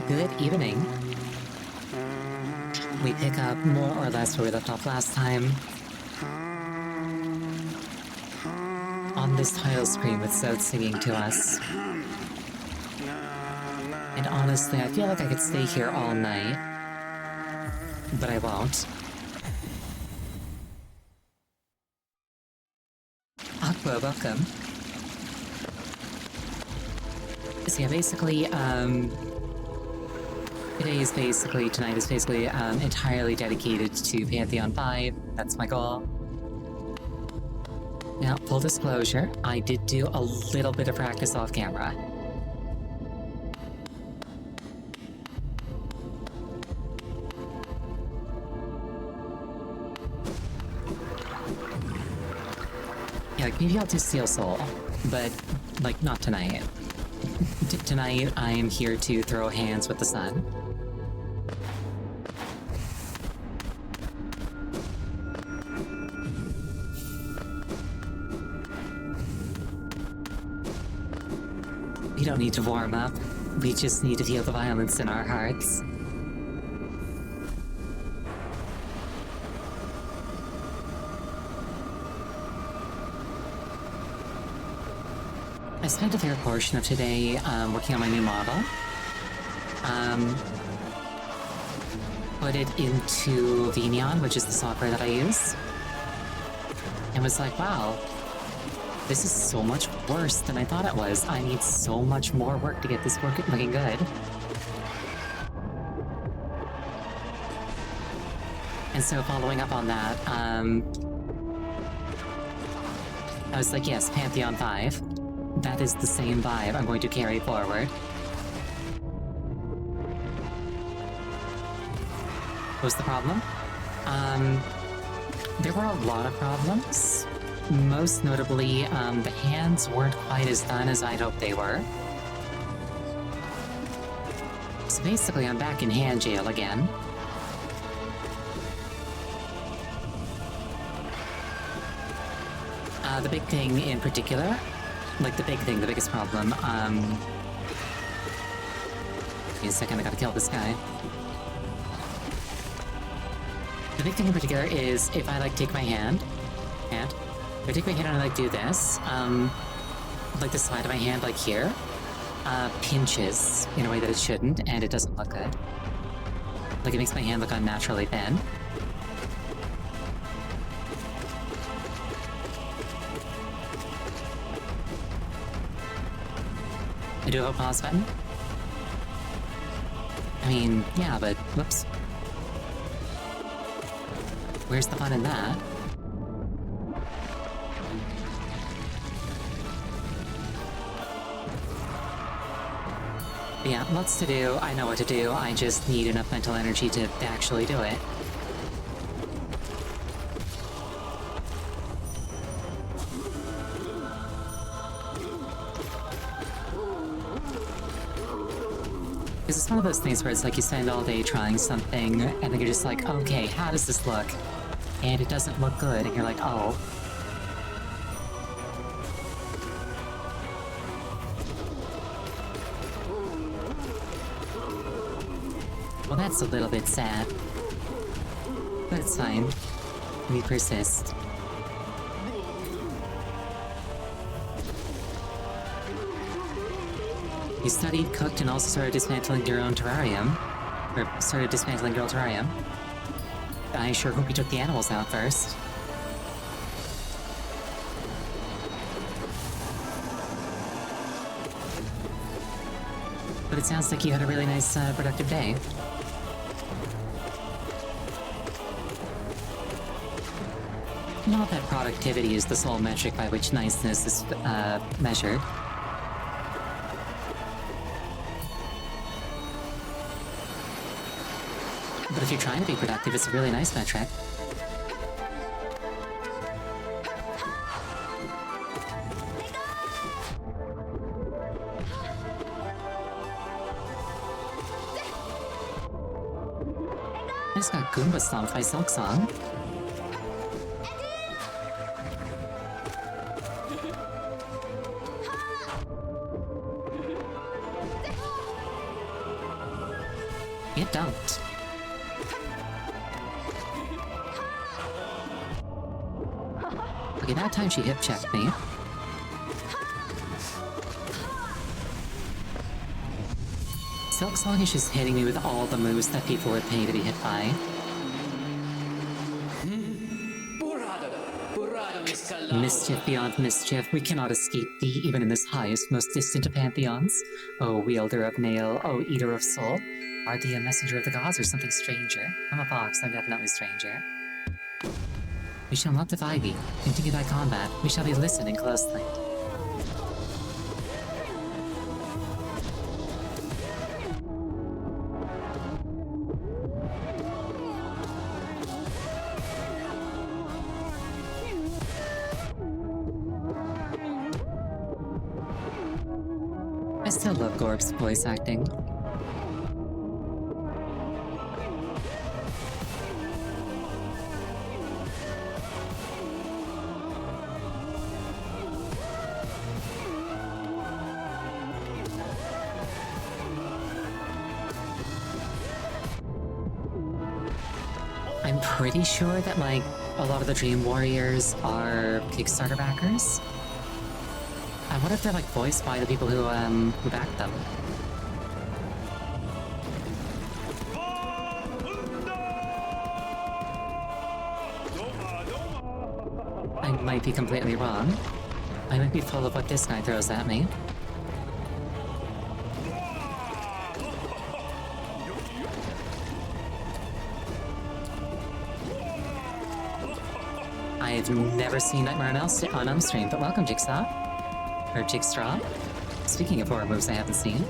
Good evening. we pick up more or less where we left off last time. On this title screen with Zote singing to us. And honestly, I feel like I could stay here all night. But I won't. Aqua, welcome. So yeah, basically, tonight is basically entirely dedicated to Pantheon 5. That's my goal. Now, full disclosure, I did do a little bit of practice off camera. Yeah, like maybe I'll do Steel Soul, but like not tonight. Tonight, I am here to throw hands with the sun. We don't need to warm up. We just need to feel the violence in our hearts. I spent a fair portion of today working on my new model. Put it into Venion, which is the software that I use. And was like, wow, this is so much worse than I thought it was. I need so much more work to get this looking good. And so following up on that, I was like, yes, Pantheon 5. That is the same vibe I'm going to carry forward. What was the problem? There were a lot of problems. Most notably, the hands weren't quite as done as I'd hoped they were. So basically, I'm back in hand jail again. The big thing in particular, like the biggest problem, wait a second, I gotta kill this guy. The big thing in particular is if I like take my hand, if I take my hand and I like do this, like the side of my hand, like here, pinches in a way that it shouldn't, and it doesn't look good. Like it makes my hand look unnaturally thin. I do have a pause button? I mean, yeah, but whoops. Where's the fun in that? But yeah, lots to do, I know what to do, I just need enough mental energy to actually do it. It's one of those things where it's like you spend all day trying something, and then you're just like, okay, how does this look? And it doesn't look good, and you're like, oh. Well, that's a little bit sad. But it's fine. We persist. You studied, cooked, and also started dismantling your own terrarium. Or started dismantling your own terrarium. I sure hope you took the animals out first. But it sounds like you had a really nice, productive day. Not that productivity is the sole metric by which niceness is, measured. But if you're trying to be productive, it's a really nice metric. I just got Goomba stomped by Silksong. It dumped. Okay, that time she hip checked me. So as long as she's hitting me with all the moves that people would pay to be hit by. Mischief beyond mischief, we cannot escape thee even in this highest, most distant of pantheons. O wielder of nail, O eater of soul, art thee a messenger of the gods or something stranger? I'm a fox, I'm definitely stranger. We shall not defy thee. Continue thy combat. We shall be listening closely. I still love Gorb's voice acting. I'm pretty sure that, like, a lot of the Dream Warriors are Kickstarter backers. I wonder if they're, like, voiced by the people who backed them. I might be completely wrong. I might be full of what this guy throws at me. I've never seen Nightmare on Elm Street, but welcome, Jigsaw. Or Jigstraw. Speaking of horror moves I haven't seen.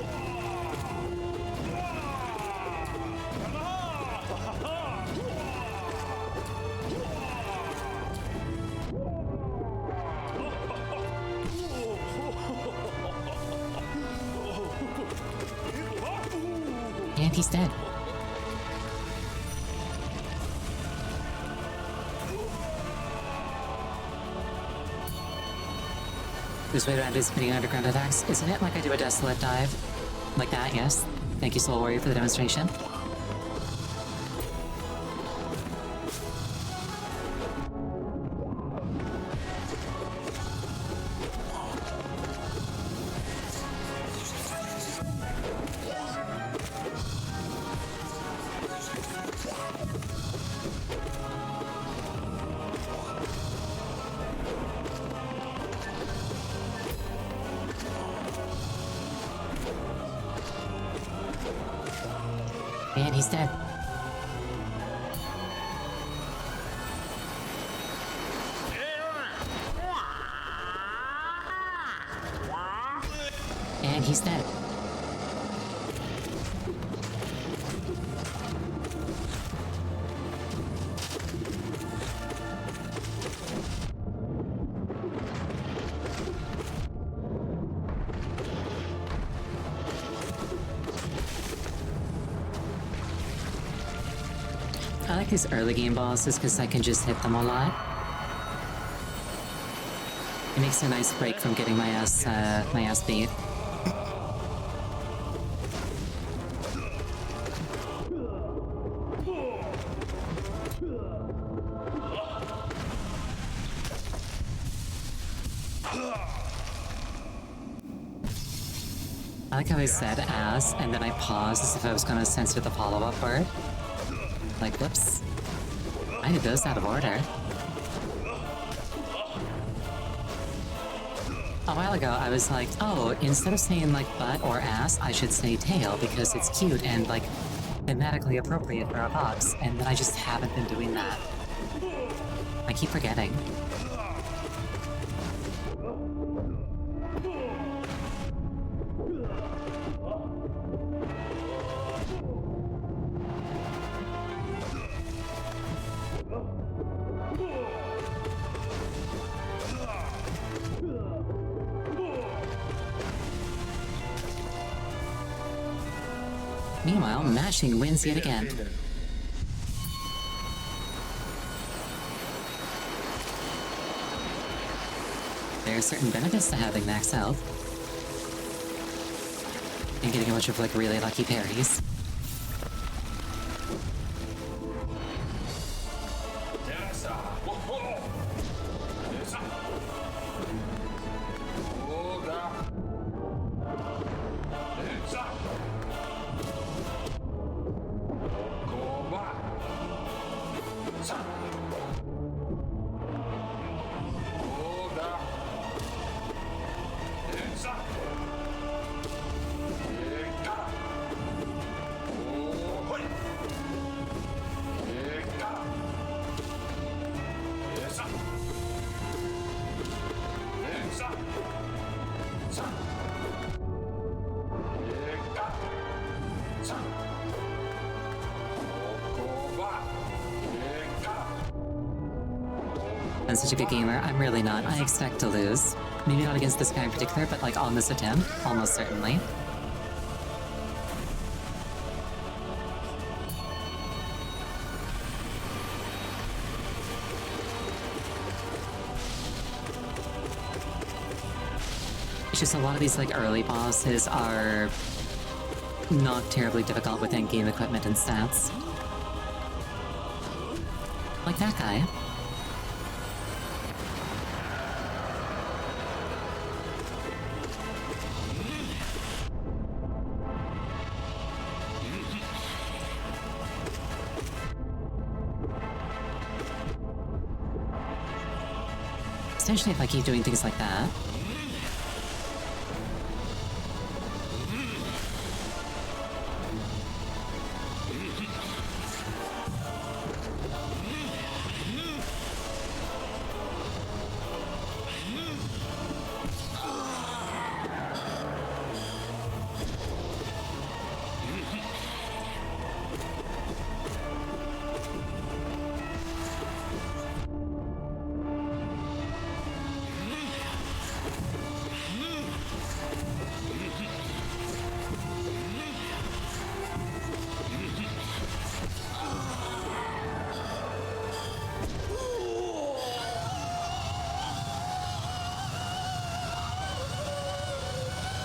And he's dead. This way around is spinning underground attacks, isn't it? Like I do a Desolate Dive. Like that, yes. Thank you, Soul Warrior, for the demonstration. And he's dead. And he's dead. I like these early game bosses because I can just hit them a lot. It makes a nice break from getting my ass beat. I like how I said ass and then I paused as if I was gonna censor the follow-up word. Like, whoops. I did those out of order. A while ago, I was like, oh, instead of saying, like, butt or ass, I should say tail, because it's cute and, like, thematically appropriate for a box, and then I just haven't been doing that. I keep forgetting. Meanwhile, Mashing wins yet again. There are certain benefits to having max health. And getting a bunch of, like, really lucky parries. I'm such a good gamer. I'm really not. I expect to lose. Maybe not against this guy in particular, but like on this attempt, almost certainly. It's just a lot of these like early bosses are not terribly difficult with in-game equipment and stats. Like that guy. Essentially, if I keep doing things like that,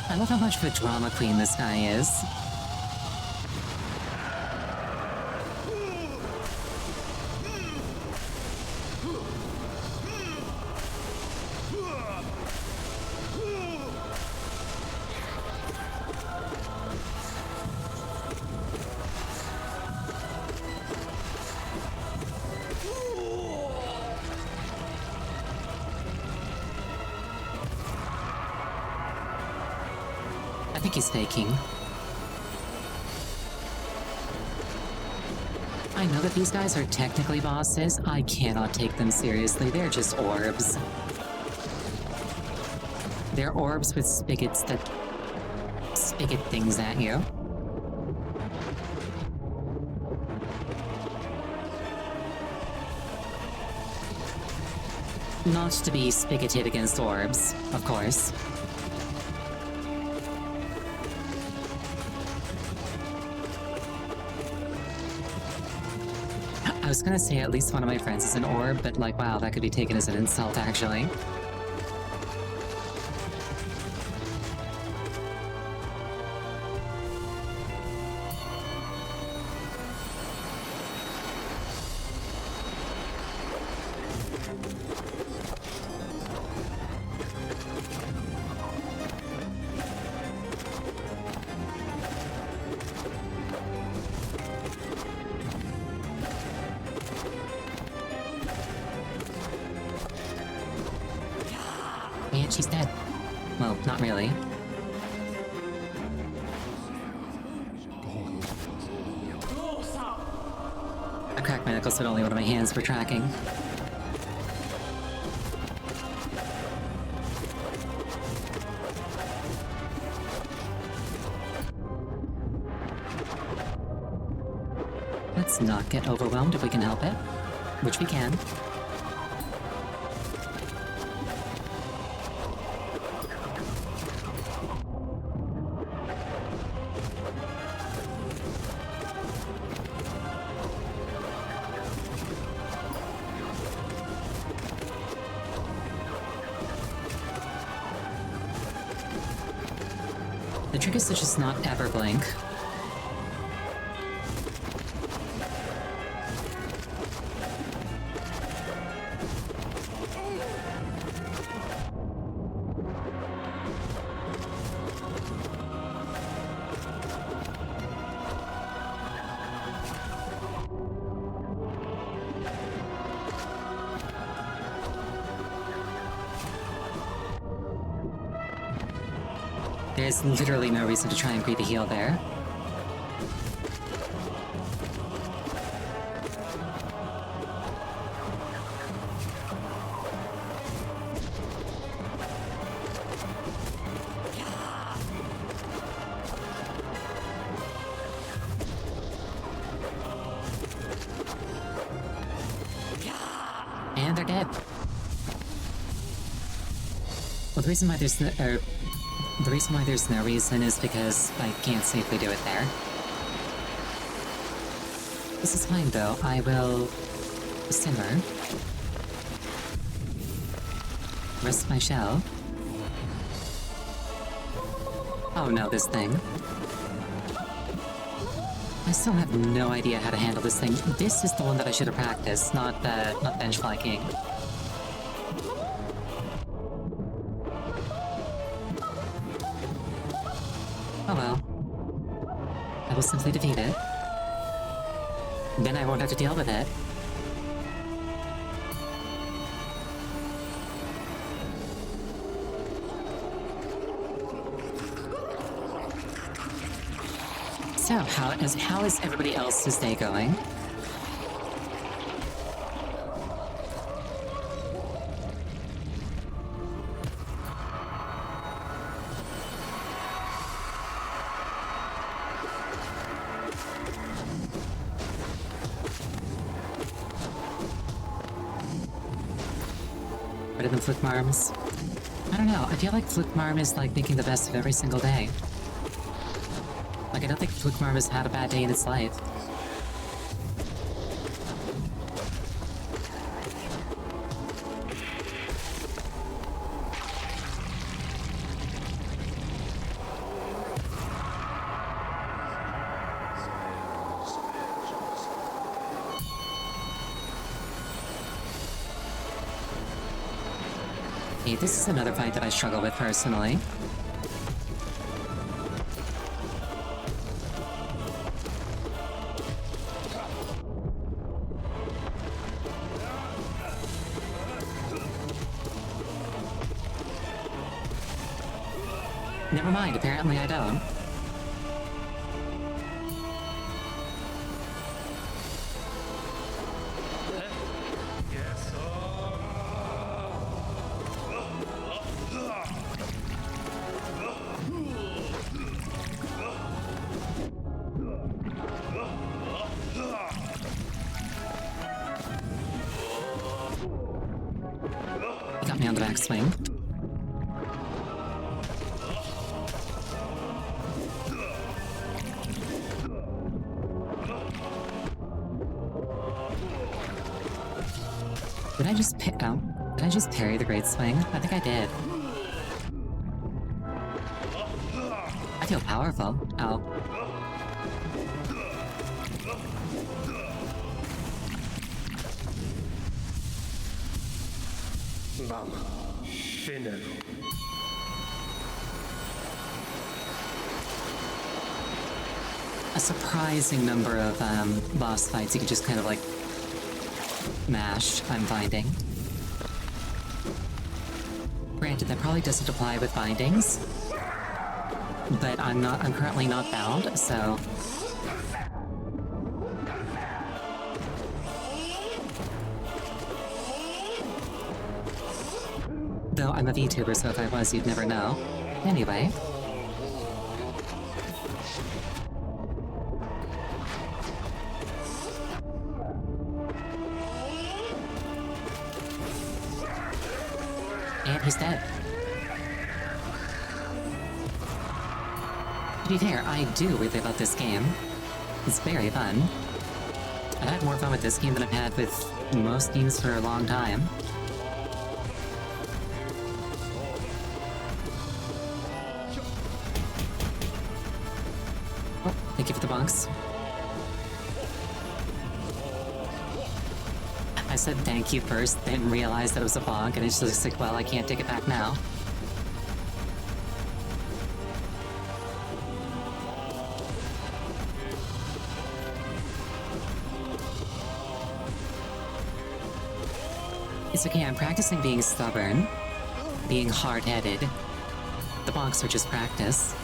I love how much of a drama queen this guy is. I think he's faking. I know that these guys are technically bosses. I cannot take them seriously. They're just orbs. They're orbs with spigots that spigot things at you. Not to be spigoted against orbs, of course. I was gonna say at least one of my friends is an orb, but like, wow, that could be taken as an insult, actually. And she's dead. Well, not really. I cracked my knuckles, but only one of my hands for tracking. Let's not get overwhelmed if we can help it. Which we can. The trick is to just not ever blink. There's literally no reason to try and breathe a heal there. And they're dead. the reason why there's no reason is because I can't safely do it there. This is fine though. I will simmer. Rest my shell. Oh no, this thing. I still have no idea how to handle this thing. This is the one that I should have practiced, not Benchfly King. Oh well. I will simply defeat it. Then I won't have to deal with it. So, how is everybody else's day going? Better than Fluke Marms? I don't know, I feel like Fluke Marm is like making the best of every single day. Like, I don't think Fluke Marm has had a bad day in its life. Hey, this is another fight that I struggle with personally. Never mind, apparently I don't. He got me on the backswing. Did I just parry the Great Swing? I think I did. I feel powerful. Ow. Mam. Finel. A surprising number of boss fights you could just kind of like mash, I'm finding. Granted, that probably doesn't apply with bindings, but I'm currently not bound, so. Though I'm a VTuber, so if I was, you'd never know. Anyway. And he's dead. To be fair, I do really love this game. It's very fun. I've had more fun with this game than I've had with most games for a long time. Oh, thank you for the bunks. I said thank you first, then realized that it was a bonk, and it's just like, well, I can't take it back now. It's okay, I'm practicing being stubborn, being hard-headed. The bonks are just practice.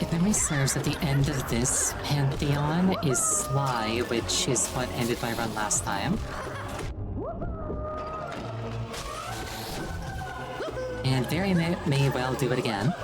If memory serves, at the end of this Pantheon is Sly, which is what ended my run last time. And very may well do it again.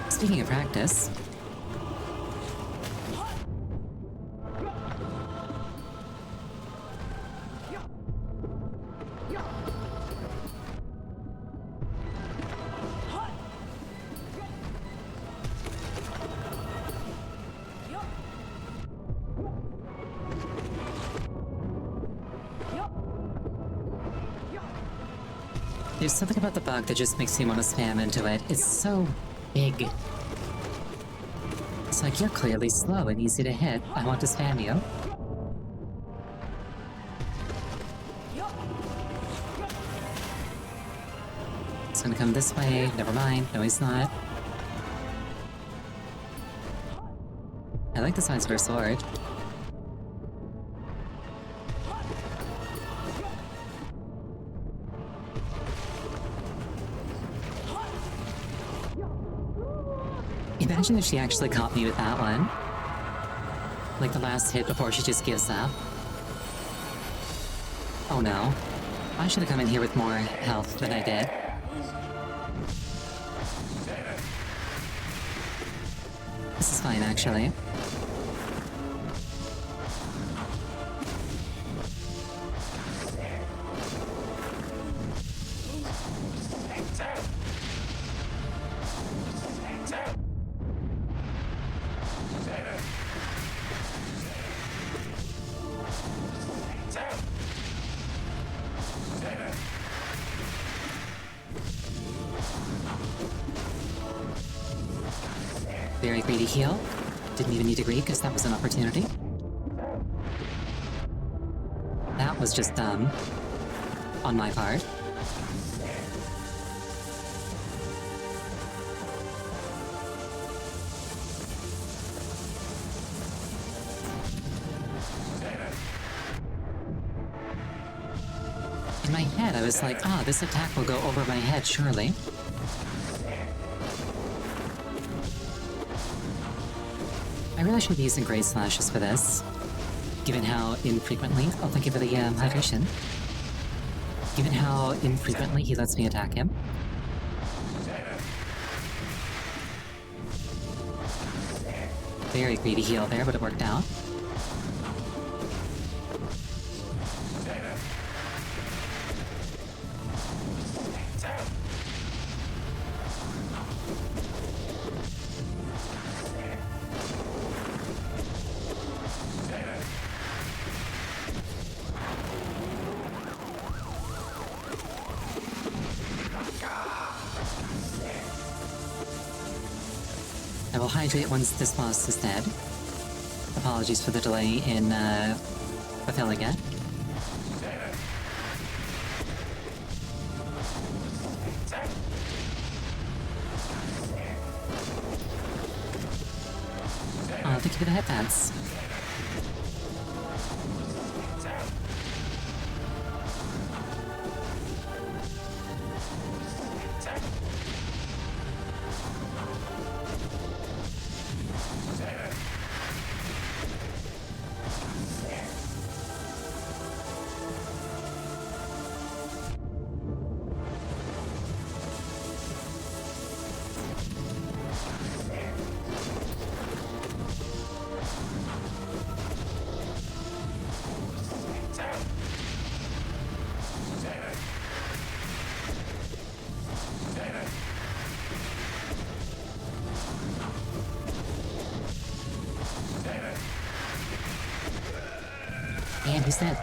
Speaking of practice, there's something about the bug that just makes me want to spam into it. It's so big. It's like, you're clearly slow and easy to hit. I want to spam you. It's gonna come this way. Never mind. No, he's not. I like the size of her sword. Imagine if she actually caught me with that one. Like the last hit before she just gives up. Oh no. I should have come in here with more health than I did. This is fine, actually. Very greedy heal. Didn't even need to greed because that was an opportunity. That was just dumb. On my part. In my head, I was like, ah, this attack will go over my head, surely. I really should be using Great Slashes for this, given how infrequently— oh, thank you for the hydration. Given how infrequently he lets me attack him. Very greedy heal there, but it worked out. I will hydrate once this boss is dead. Apologies for the delay in fulfilling it. Oh, thank you for the headbands. And he's dead.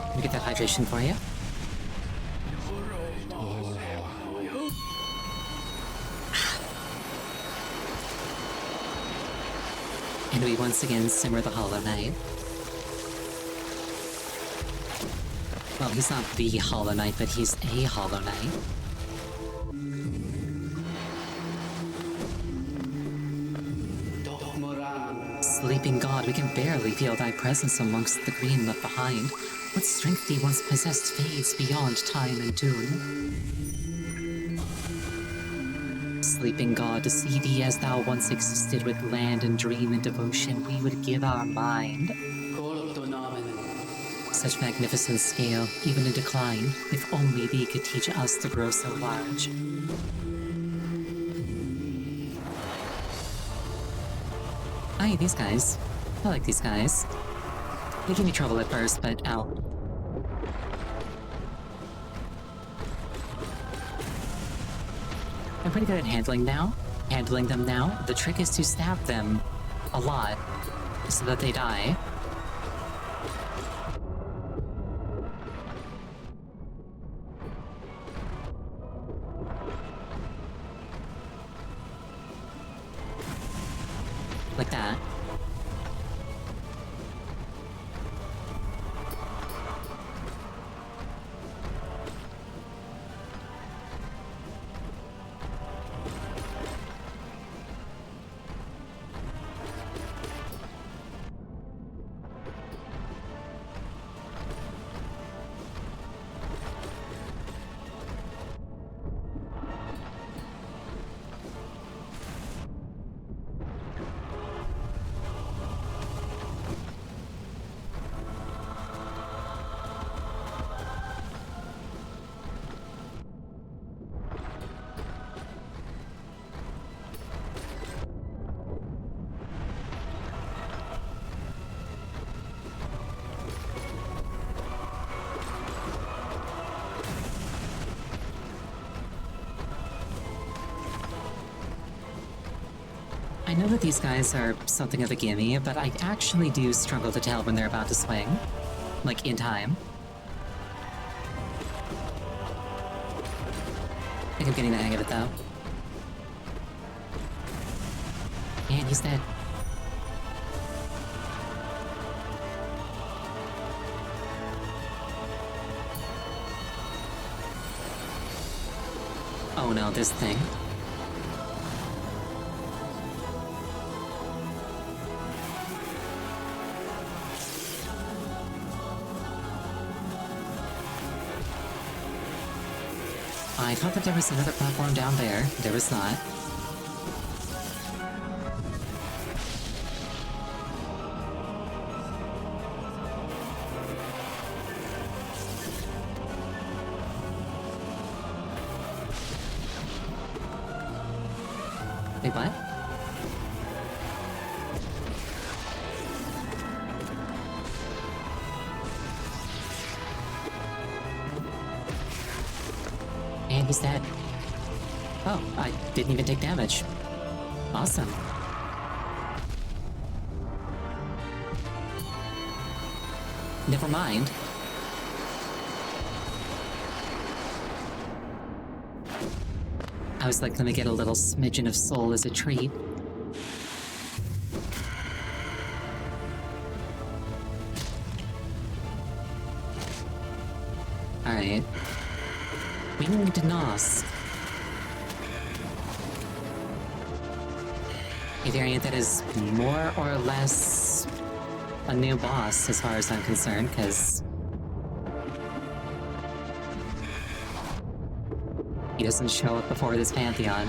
Let me get that hydration for you. And we once again simmer the Hollow Knight. Well, he's not the Hollow Knight, but he's a Hollow Knight. Sleeping God, we can barely feel thy presence amongst the green left behind. What strength thee once possessed fades beyond time and tune. Sleeping God, to see thee as thou once existed with land and dream and devotion, we would give our mind. Such magnificent scale, even in decline, if only thee could teach us to grow so large. Hi, these guys. I like these guys. They give me trouble at first, but ow. I'm pretty good at handling them now. The trick is to stab them a lot so that they die. Like that. I know that these guys are something of a gimme, but I actually do struggle to tell when they're about to swing. Like, in time. I think I'm getting the hang of it, though. And he's dead. Oh no, this thing. I thought that there was another platform down there. There was not. Wait, what? And he's dead. Oh, I didn't even take damage. Awesome. Never mind. I was like, let me get a little smidgen of soul as a treat. Alright. Winged Nos. A variant that is more or less a new boss as far as I'm concerned, because he doesn't show up before this Pantheon.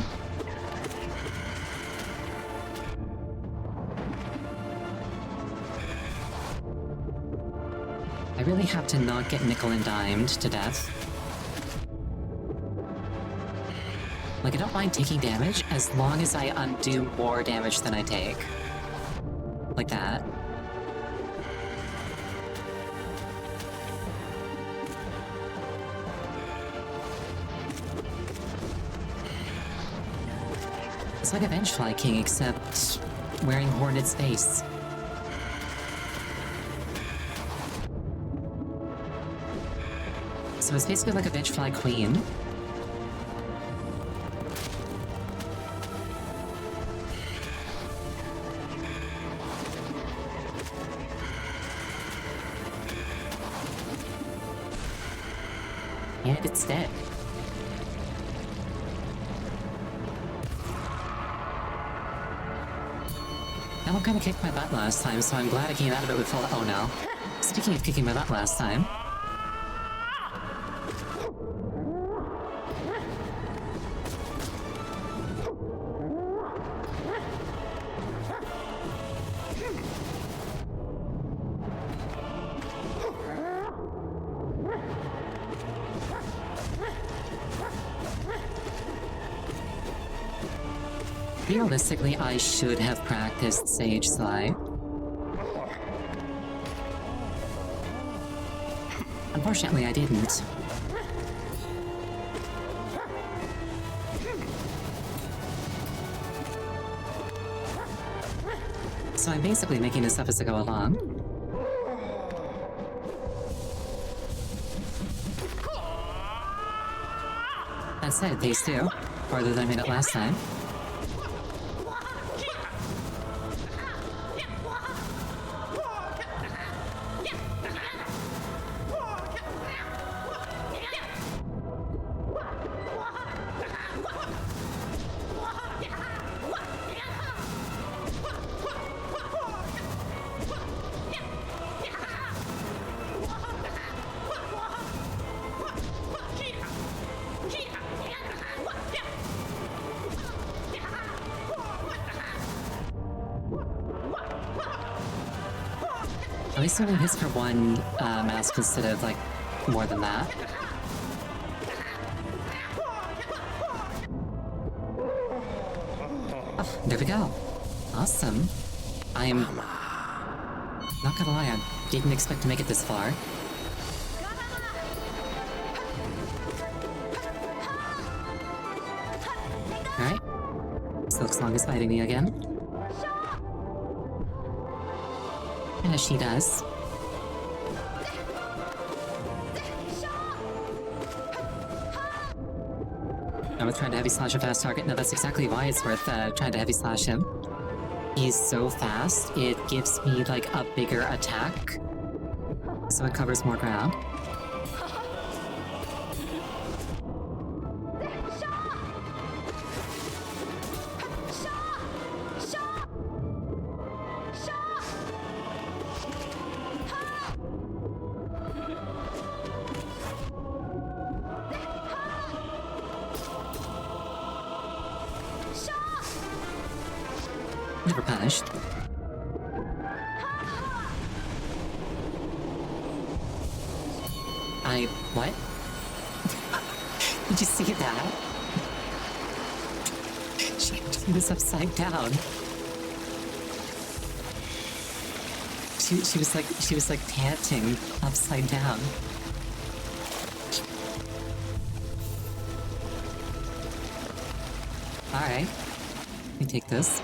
I really have to not get nickel and dimed to death. Like, I don't mind taking damage as long as I undo more damage than I take. Like that. It's like a Vengefly King, except wearing Hornet's face. So it's basically like a Vengefly Queen. And it's dead. That one kind of kicked my butt last time, so I'm glad I came out of it with full. Oh no. Speaking of kicking my butt last time. Realistically, I should have practiced Sage Slide. Unfortunately, I didn't. So I'm basically making this up as I go along. That said, phase 2, farther than I made it last time. At least only hits for one mask instead of, like, more than that. Oh, there we go. Awesome. I'm not gonna lie, I didn't expect to make it this far. Alright. Silk Song is fighting me again. As she does. I was trying to heavy slash a fast target. No, that's exactly why it's worth trying to heavy slash him. He's so fast, it gives me like a bigger attack. So it covers more ground. Never punished. What? Did you see that? She was upside down. She was like panting upside down. Alright. Let me take this.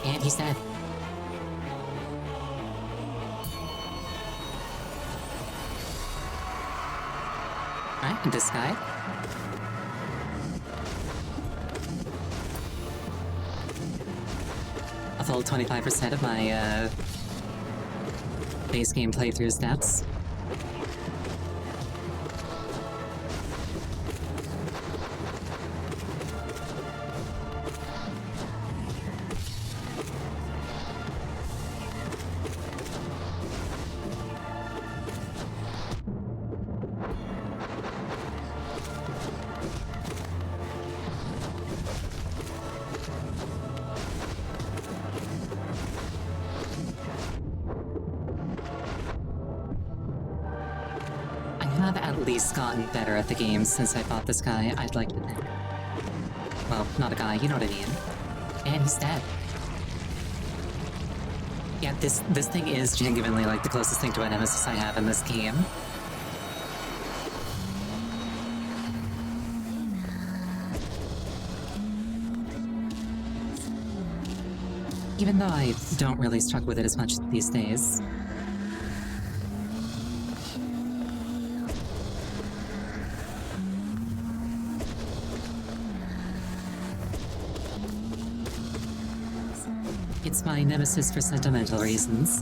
And he's dead. Alright, and this guy. A full 25% of my base game playthrough stats. I've at least gotten better at the game since I fought this guy, I'd like to think. Well, not a guy, you know what I mean. And he's dead. Yeah, this thing is genuinely like the closest thing to a nemesis I have in this game. Even though I don't really struggle with it as much these days. It's my nemesis for sentimental reasons.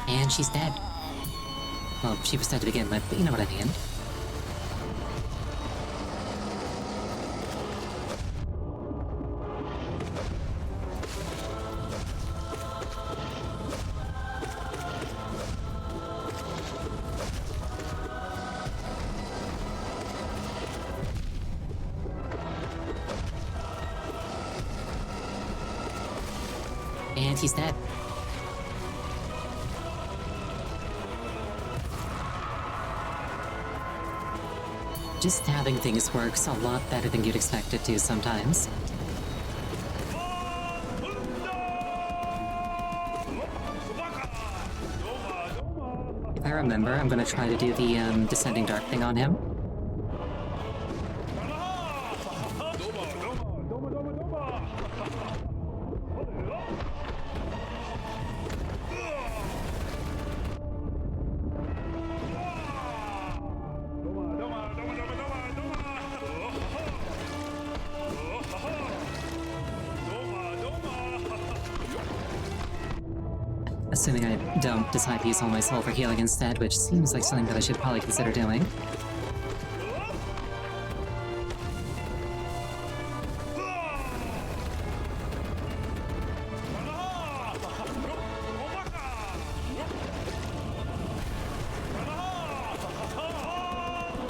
And she's dead. Well, she was dead to begin with, but you know what I mean. And he's dead. Just having things works a lot better than you'd expect it to sometimes. If I remember, I'm gonna try to do the Descending Dark thing on him. Assuming I don't decide to use all my soul for healing instead, which seems like something that I should probably consider doing.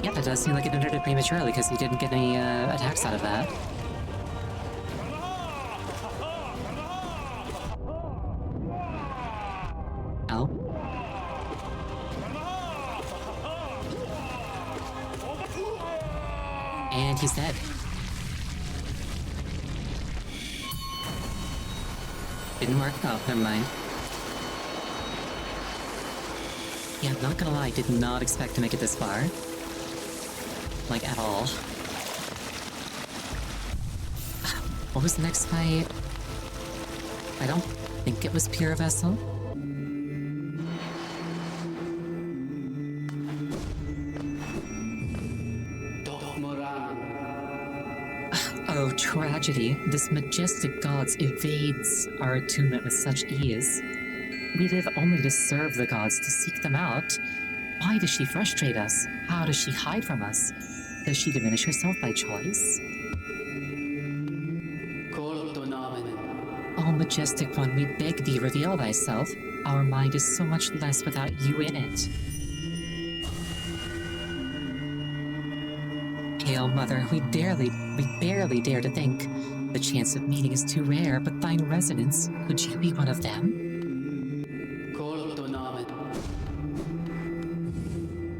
Yep, it does seem like it ended it prematurely because he didn't get any attacks out of that. Oh. And he's dead. Didn't work? Oh, never mind. Yeah, I'm not gonna lie, I did not expect to make it this far. Like, at all. What was the next fight? I don't think it was Pure Vessel. Oh, tragedy. This majestic gods evades our attunement with such ease. We live only to serve the gods, to seek them out. Why does she frustrate us? How does she hide from us? Does she diminish herself by choice? Oh, majestic one, we beg thee, reveal thyself. Our mind is so much less without you in it. Hail, Mother, we barely dare to think. The chance of meeting is too rare, but thine resonance, could you be one of them?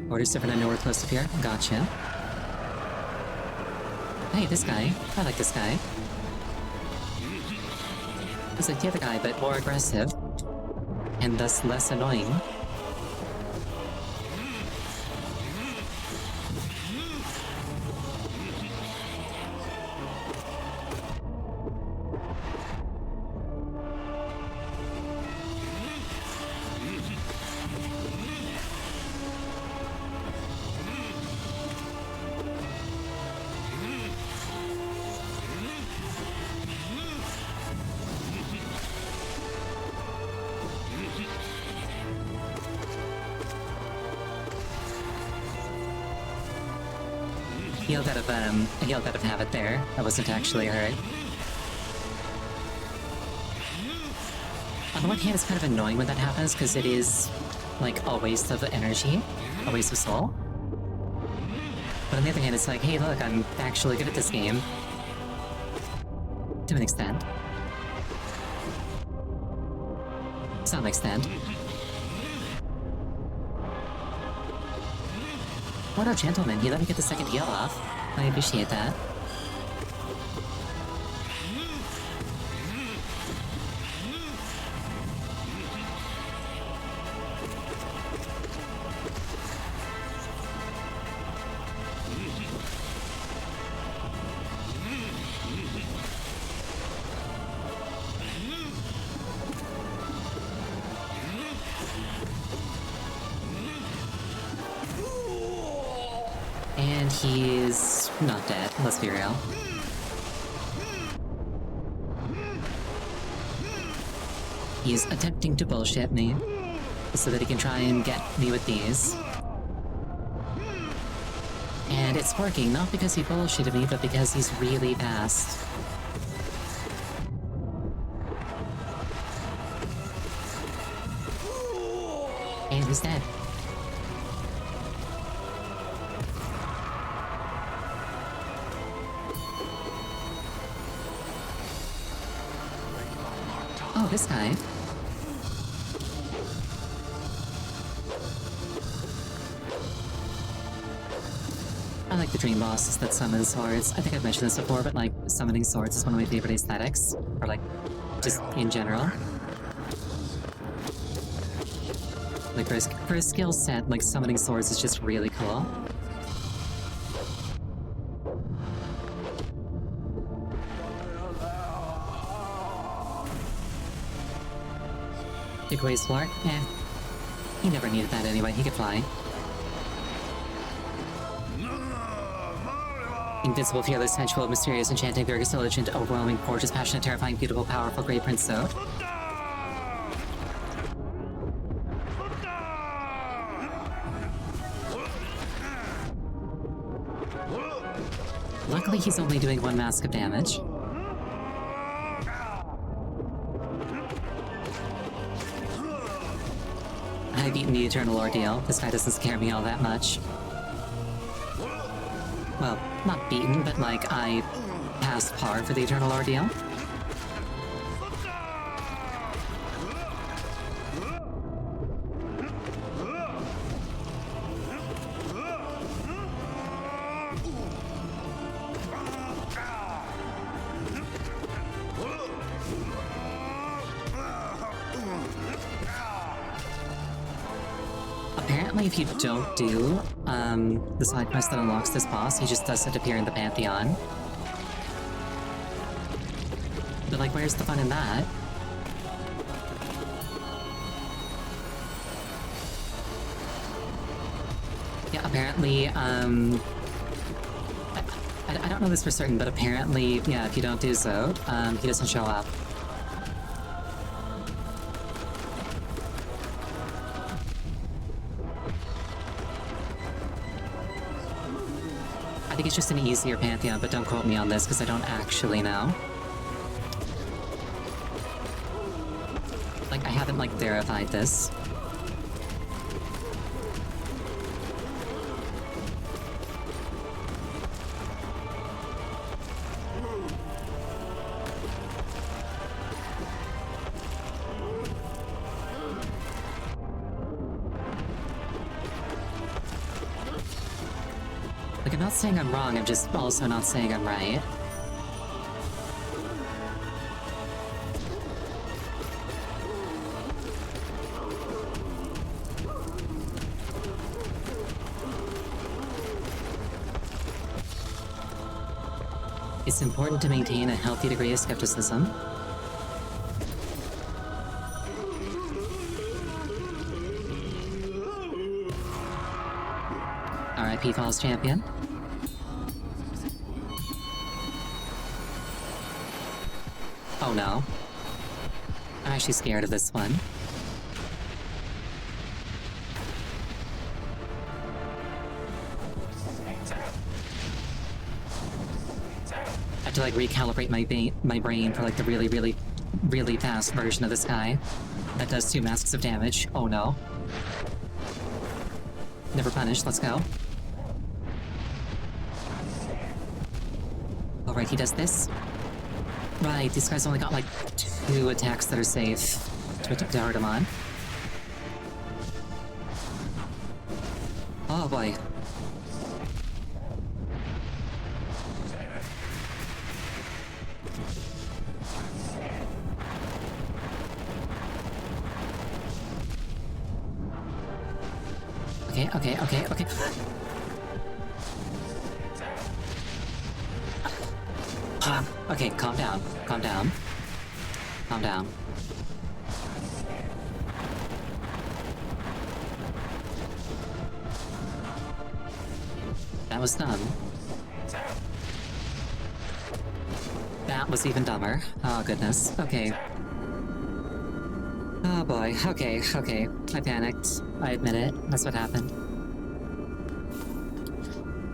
Orders different and nowhere close to here. Gotcha. Hey, this guy. I like this guy. He's like the other guy, but more aggressive. And thus less annoying. Healed out of habit there. I wasn't actually hurt. On the one hand, it's kind of annoying when that happens, because it is, like, a waste of energy. A waste of soul. But on the other hand, it's like, hey, look, I'm actually good at this game. To an extent. Some extent. What a gentleman, he let me get the second heal off. I appreciate that. He's not dead, let's be real. He's attempting to bullshit me so that he can try and get me with these. And it's working, not because he bullshitted me, but because he's really fast. And he's dead. Oh, this guy. I like the dream bosses that summon swords. I think I've mentioned this before, but like, summoning swords is one of my favorite aesthetics. Or like, just in general. Like, for a skill set, like, summoning swords is just really cool. Big waves floor? Eh. He never needed that anyway, he could fly. Invincible, fearless, sensual, mysterious, enchanting, vigorous, diligent, overwhelming, gorgeous, passionate, terrifying, beautiful, powerful, great Prince Zode. Luckily, he's only doing 1 mask of damage. I've beaten the Eternal Ordeal. This guy doesn't scare me all that much. Well, not beaten, but like, I passed par for the Eternal Ordeal. Apparently, if you don't do the side quest that unlocks this boss, he just doesn't appear in the Pantheon. But like, where's the fun in that? Yeah, apparently, I don't know this for certain, but apparently, yeah, if you don't do so, he doesn't show up. I think it's just an easier Pantheon, but don't quote me on this because I don't actually know. Like, I haven't, like, verified this. Like, I'm not saying I'm wrong, I'm just also not saying I'm right. It's important to maintain a healthy degree of skepticism. RIP Falls Champion. Oh no. I'm actually scared of this one. I have to like recalibrate my brain for like the really fast version of this guy that does 2 masks of damage. Oh no. Never punished, let's go. Alright, he does this. Right, these guys only got like 2 attacks that are safe to hurt him on. Oh boy. Okay. Okay, calm down. Calm down. that was dumb. That was even dumber. Oh, goodness. Okay. Oh boy. Okay, okay. I panicked. I admit it. That's what happened.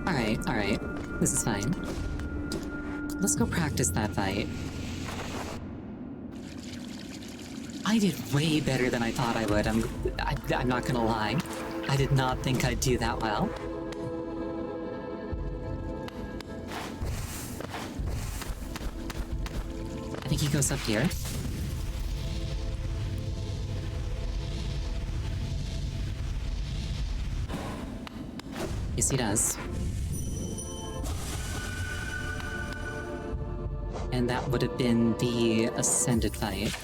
Alright, alright. This is fine. Let's go practice that fight. I did way better than I thought I would. I'm not gonna lie. I did not think I'd do that well. I think he goes up here. Yes, he does. And that would have been the Ascended fight.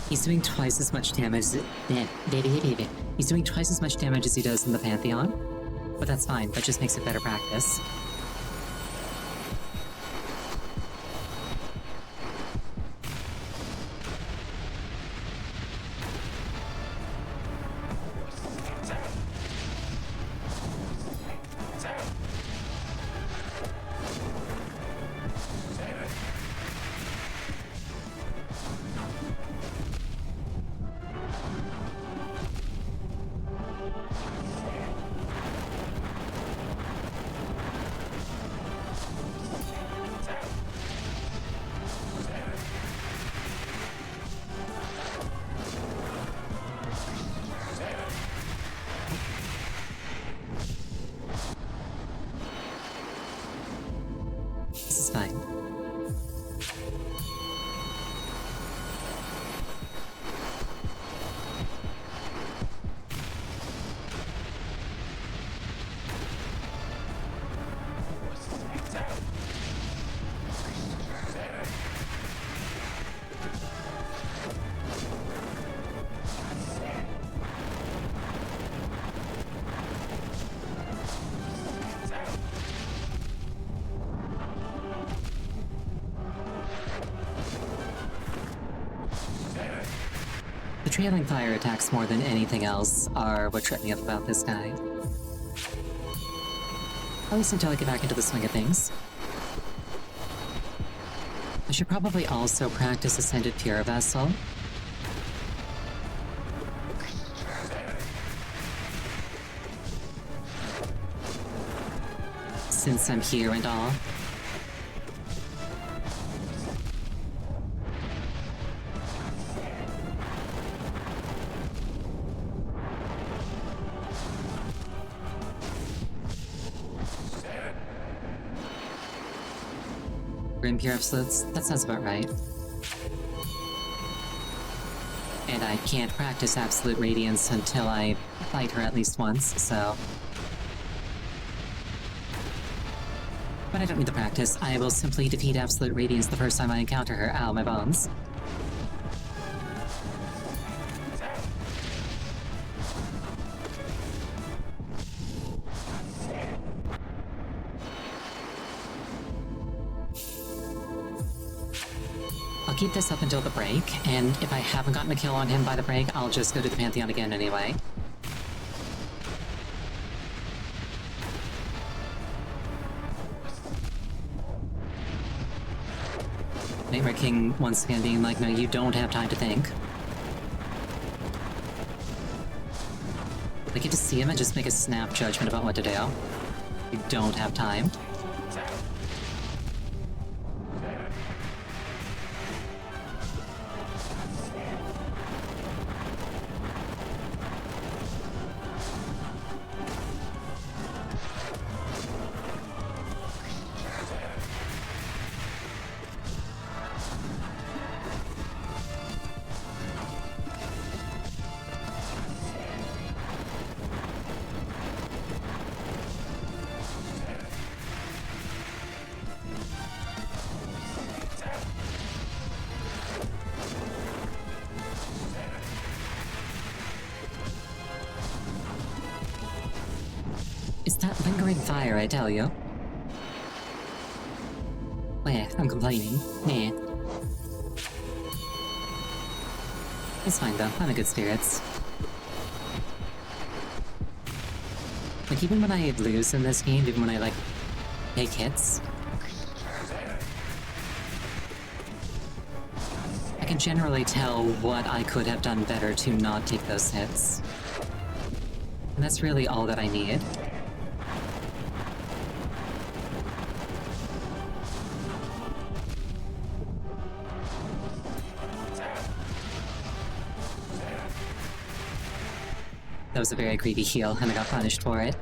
He's doing twice as much damage. He's doing twice as much damage as he does in the Pantheon. But that's fine, that just makes it better practice. This is fine. The trailing fire attacks more than anything else are what tripped me up about this guy. At least until I get back into the swing of things. I should probably also practice Ascended Pure Vessel. Since I'm here and all. Grim Pure Absolutes? That sounds about right. And I can't practice Absolute Radiance until I fight her at least once, so... But I don't need the practice. I will simply defeat Absolute Radiance the first time I encounter her. Ow, my bones. I'll keep this up until the break, and if I haven't gotten a kill on him by the break, I'll just go to the Pantheon again anyway. Nightmare King once again being like, no, you don't have time to think. I get to see him and just make a snap judgment about what to do. You don't have time. It's that lingering fire, I tell you. Eh, I'm complaining. Nah. It's fine though, I'm in good spirits. Like, even when I lose in this game, even when I, like, take hits, I can generally tell what I could have done better to not take those hits. And that's really all that I need. That was a very greedy heal, and I got punished for it.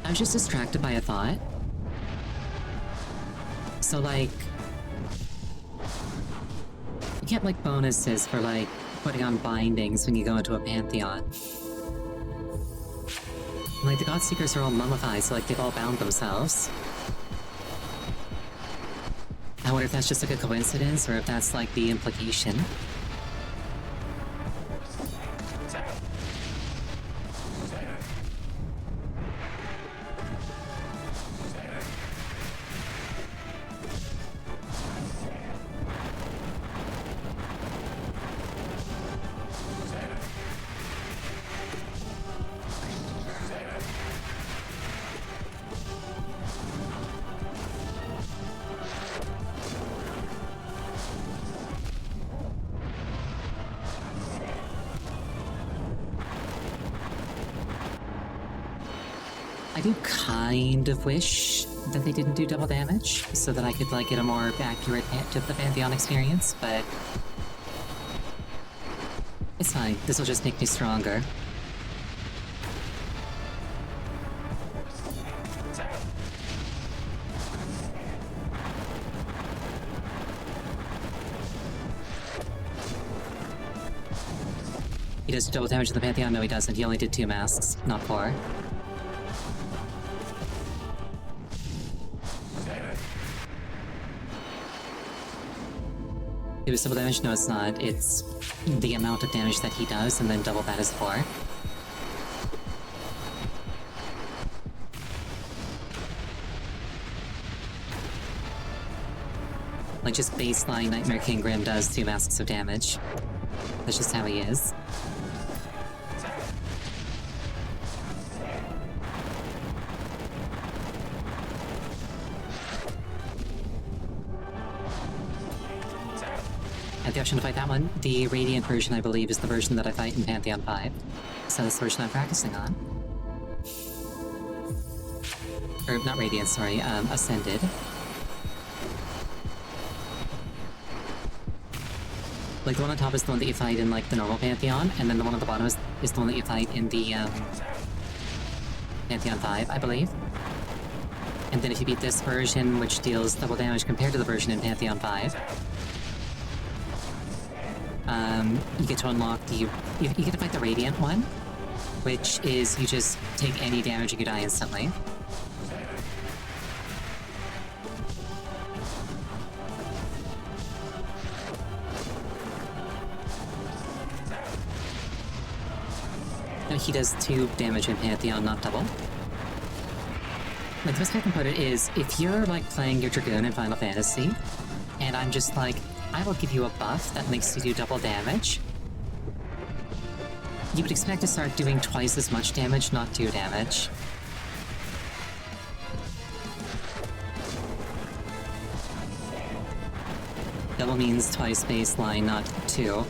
I was just distracted by a thought. So, like, you get, like, bonuses for, like, putting on bindings when you go into a pantheon. And, like, the Godseekers are all mummified, so, like, they've all bound themselves. I wonder if that's just, like, a coincidence, or if that's, like, the implication. I do kind of wish that they didn't do double damage, so that I could, like, get a more accurate hit of the Pantheon experience, but it's fine. This will just make me stronger. He does double damage to the Pantheon? No, he doesn't. He only did 2 masks, not 4. It was double damage? No, it's not. It's the amount of damage that he does, and then double that is 4. Like, just baseline Nightmare King Grim does 2 masks of damage. That's just how he is. I have the option to fight that one. The Radiant version, I believe, is the version that I fight in Pantheon 5. So that's the version I'm practicing on. Or, not Radiant, sorry, Ascended. Like, the one on top is the one that you fight in, like, the normal Pantheon, and then the one on the bottom is the one that you fight in the, Pantheon 5, I believe. And then if you beat this version, which deals double damage compared to the version in Pantheon 5, you get to unlock the... You get to fight the Radiant one, which is you just take any damage and you die instantly. No, he does 2 damage in Pantheon, not double. Like, the best way I can put it is, if you're, like, playing your Dragoon in Final Fantasy, and I'm just like, I will give you a buff that makes you do double damage, you would expect to start doing twice as much damage, not 2 damage. Double means twice baseline, not 2.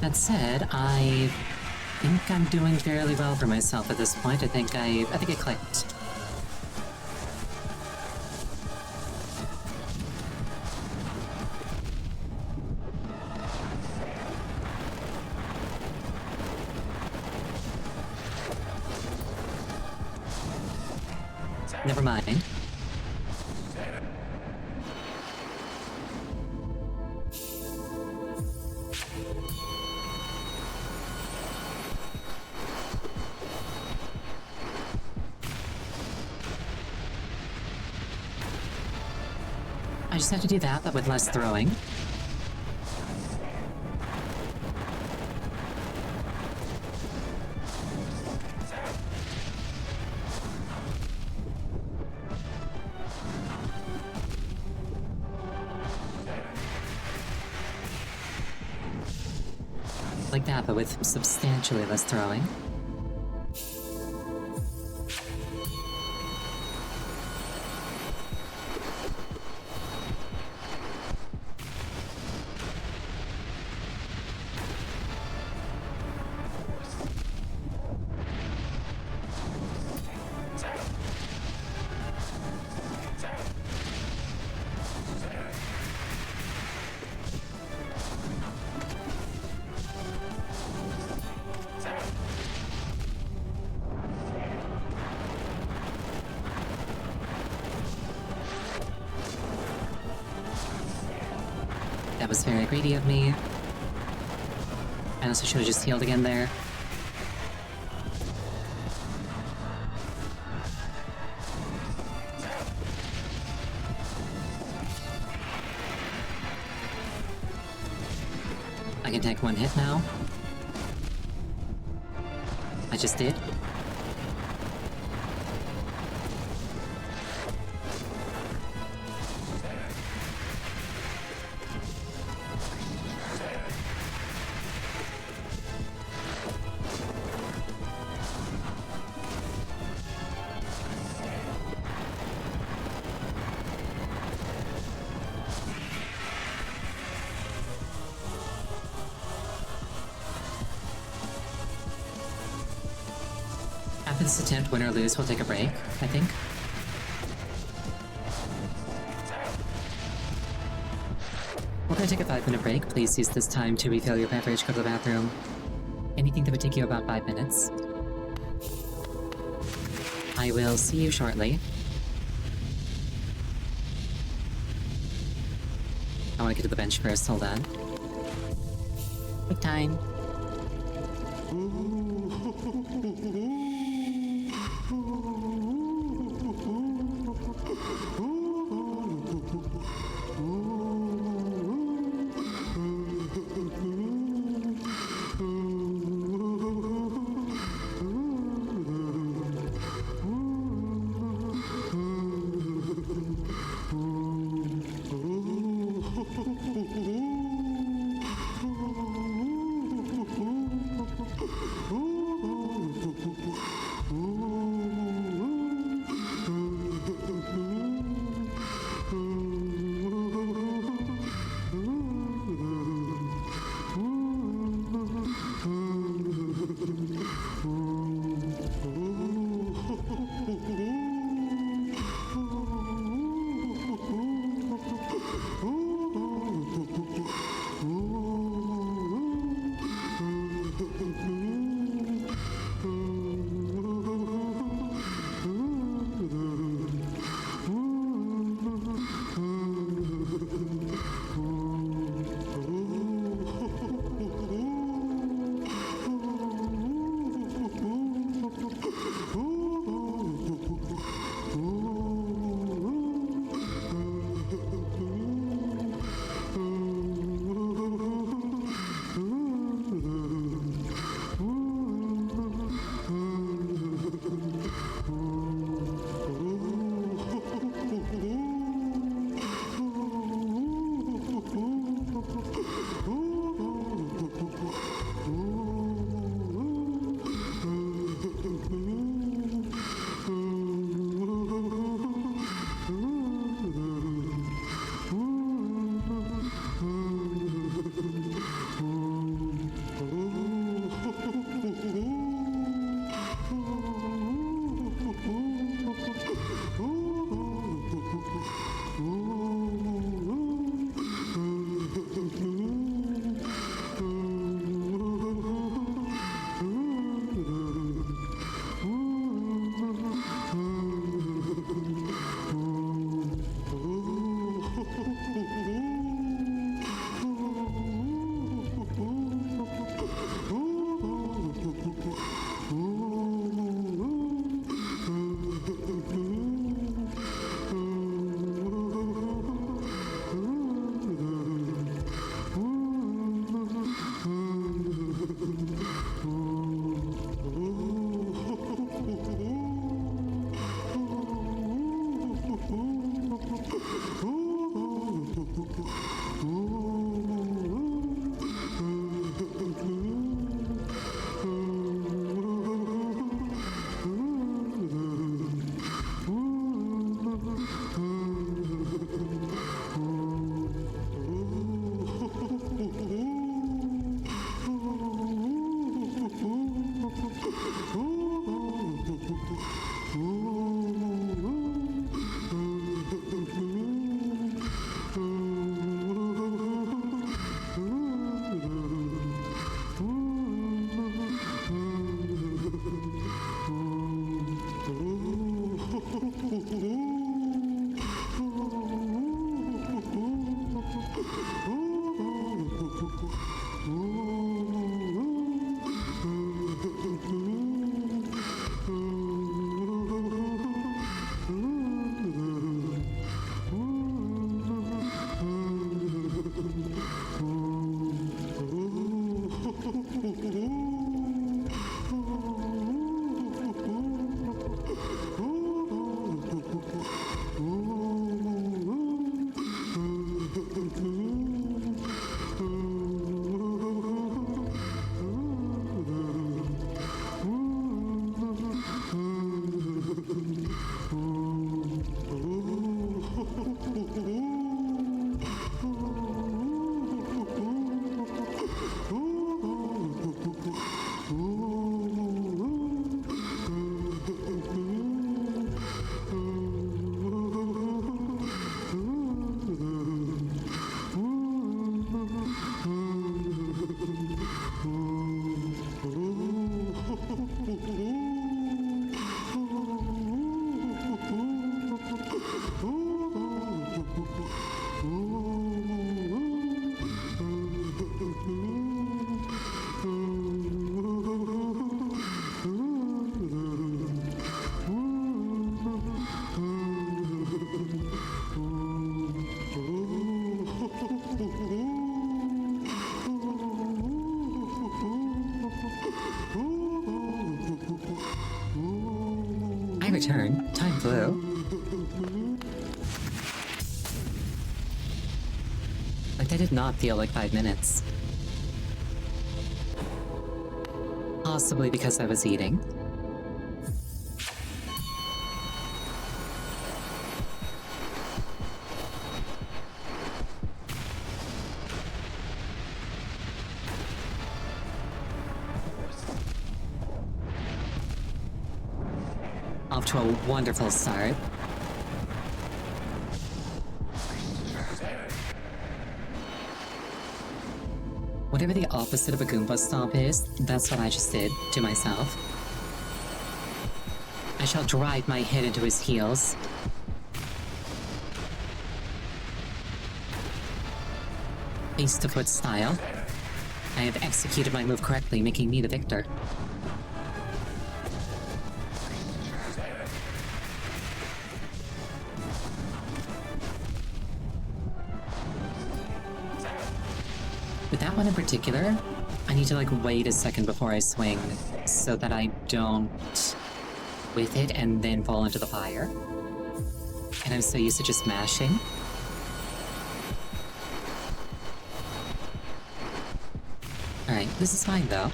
That said, I think I'm doing fairly well for myself at this point. I think I clicked. Never mind. I just have to do that, but with less throwing. Like that, but with substantially less throwing. That was very greedy of me. I also should have just healed again there. I can take one hit now. I just did. After this attempt, win or lose, we'll take a break, I think. We're gonna take a 5-minute break. Please use this time to refill your beverage, go to the bathroom. Anything that would take you about 5 minutes. I will see you shortly. I want to get to the bench first, hold on. Quick time. I return. Time flew. Like, that did not feel like 5 minutes. Possibly because I was eating. Off to a wonderful start. Whatever the opposite of a Goomba stomp is, that's what I just did to myself. I shall drive my head into his heels. Face to foot style. I have executed my move correctly, making me the victor. With that one in particular, I need to like wait a second before I swing so that I don't whiff it and then fall into the fire. And I'm so used to just mashing. Alright, this is fine though.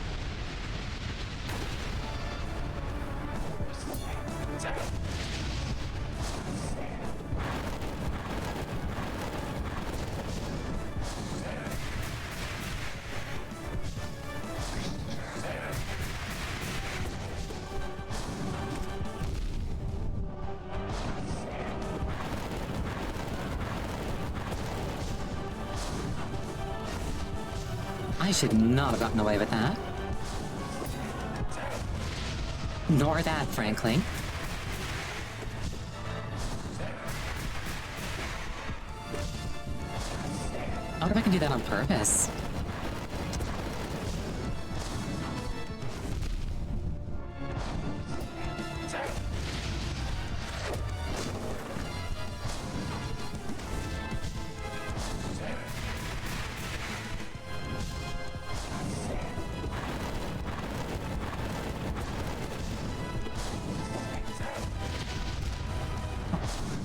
I should not have gotten away with that. Nor that, frankly. I wonder if I can do that on purpose.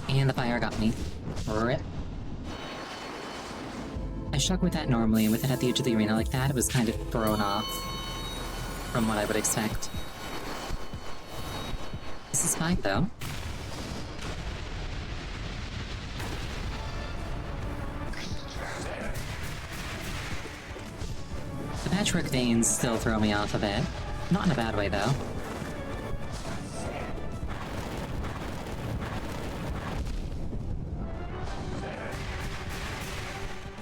And the fire got me. Rip. I struck with that normally, and with it at the edge of the arena like that, it was kind of thrown off from what I would expect. This is fine, though. The patchwork veins still throw me off a bit. Not in a bad way, though.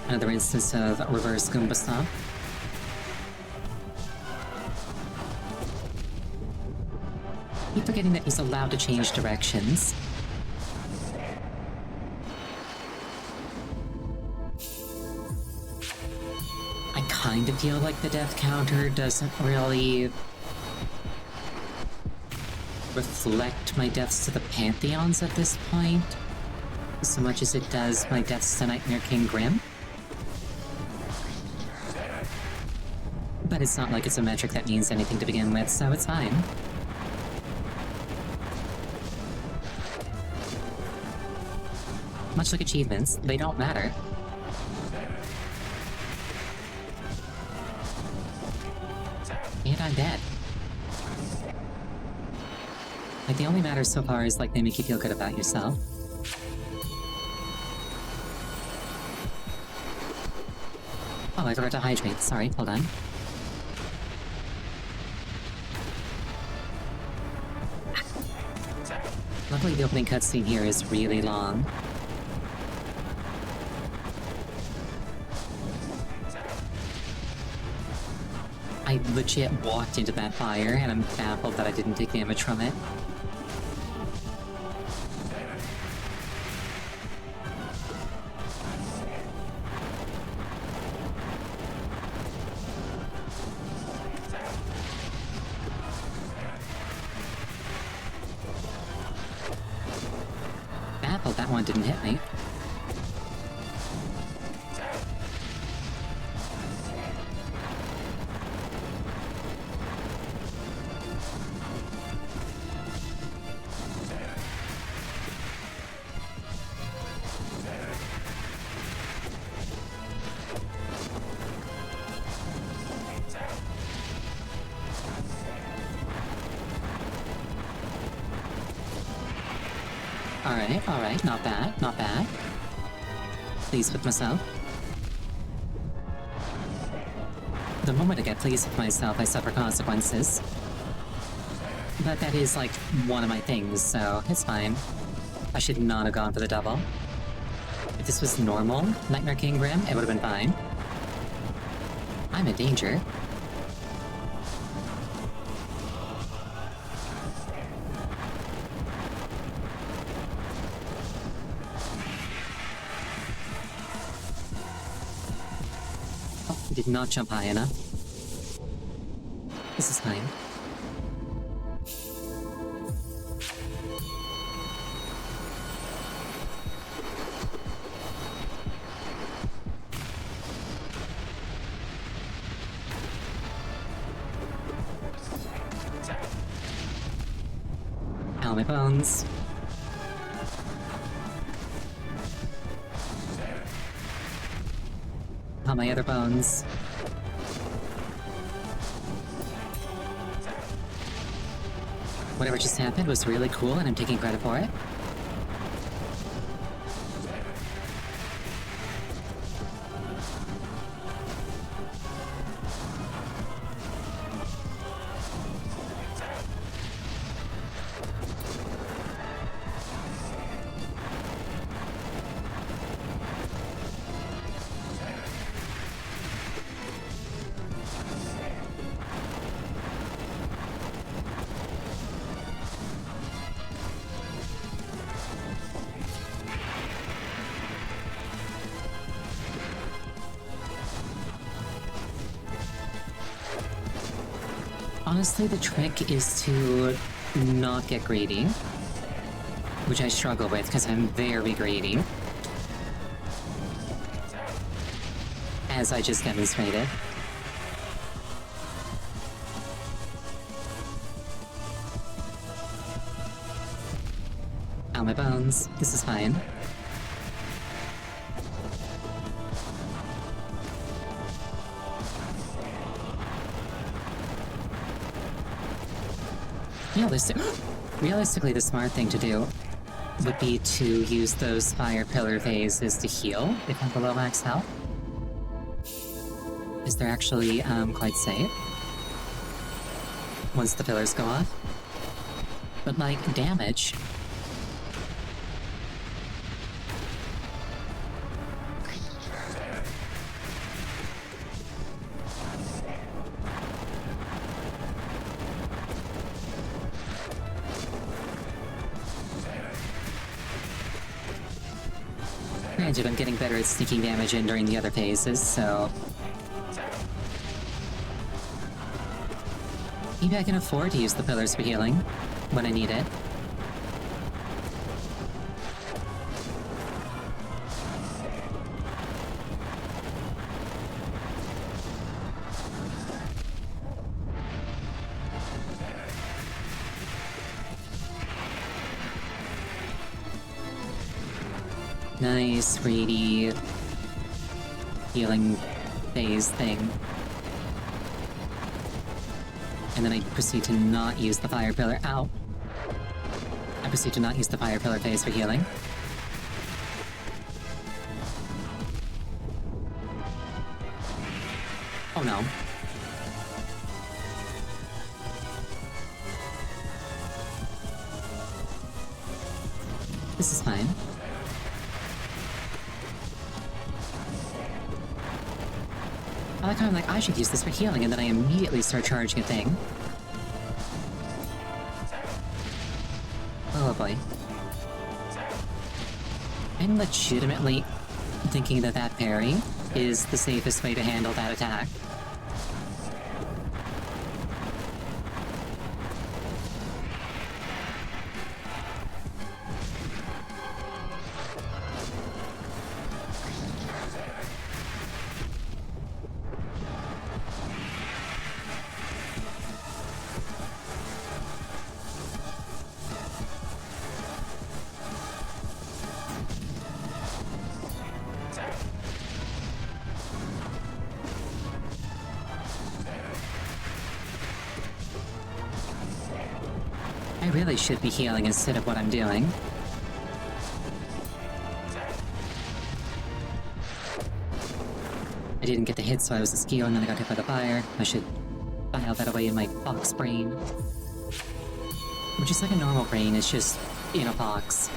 Another instance of reverse Goomba stomp. Keep forgetting that he's allowed to change directions. I kind of feel like the death counter doesn't really reflect my deaths to the Pantheons at this point, so much as it does my deaths to Nightmare King Grim. But it's not like it's a metric that means anything to begin with, so it's fine. Much like achievements, they don't matter. And I'm dead. Like, the only matter so far is, like, they make you feel good about yourself. Oh, I forgot to hydrate. Sorry, hold on. Luckily, the opening cutscene here is really long. I legit walked into that fire, and I'm baffled that I didn't take damage from it. Baffled that one didn't hit me. Alright, not bad, not bad. Pleased with myself. The moment I get pleased with myself, I suffer consequences. But that is, like, one of my things, so it's fine. I should not have gone for the double. If this was normal Nightmare King Grim, it would have been fine. I'm in danger. Oh, I did not jump high enough. This is fine. Ow, my bones. Ow, my other bones. Whatever just happened was really cool and I'm taking credit for it. Honestly, the trick is to not get greedy, which I struggle with because I'm very greedy, as I just demonstrated. Ow, my bones. This is fine. Realistically, the smart thing to do would be to use those fire pillar phases to heal if I'm below max health. Is they're actually quite safe once the pillars go off. But like damage. Granted, I'm getting better at sneaking damage in during the other phases, so... Maybe I can afford to use the pillars for healing when I need it. Nice, greedy healing phase thing. And then I proceed to not use the fire pillar. Ow! I proceed to not use the fire pillar phase for healing. Oh no. This is fine. I like how I'm like, I should use this for healing, and then I immediately start charging a thing. Oh boy. I'm legitimately thinking that that parry is the safest way to handle that attack. I really should be healing instead of what I'm doing. I didn't get the hit, so I was a skew, and then I got hit by the fire. I should file that away in my box brain. Which is like a normal brain, it's just in a box.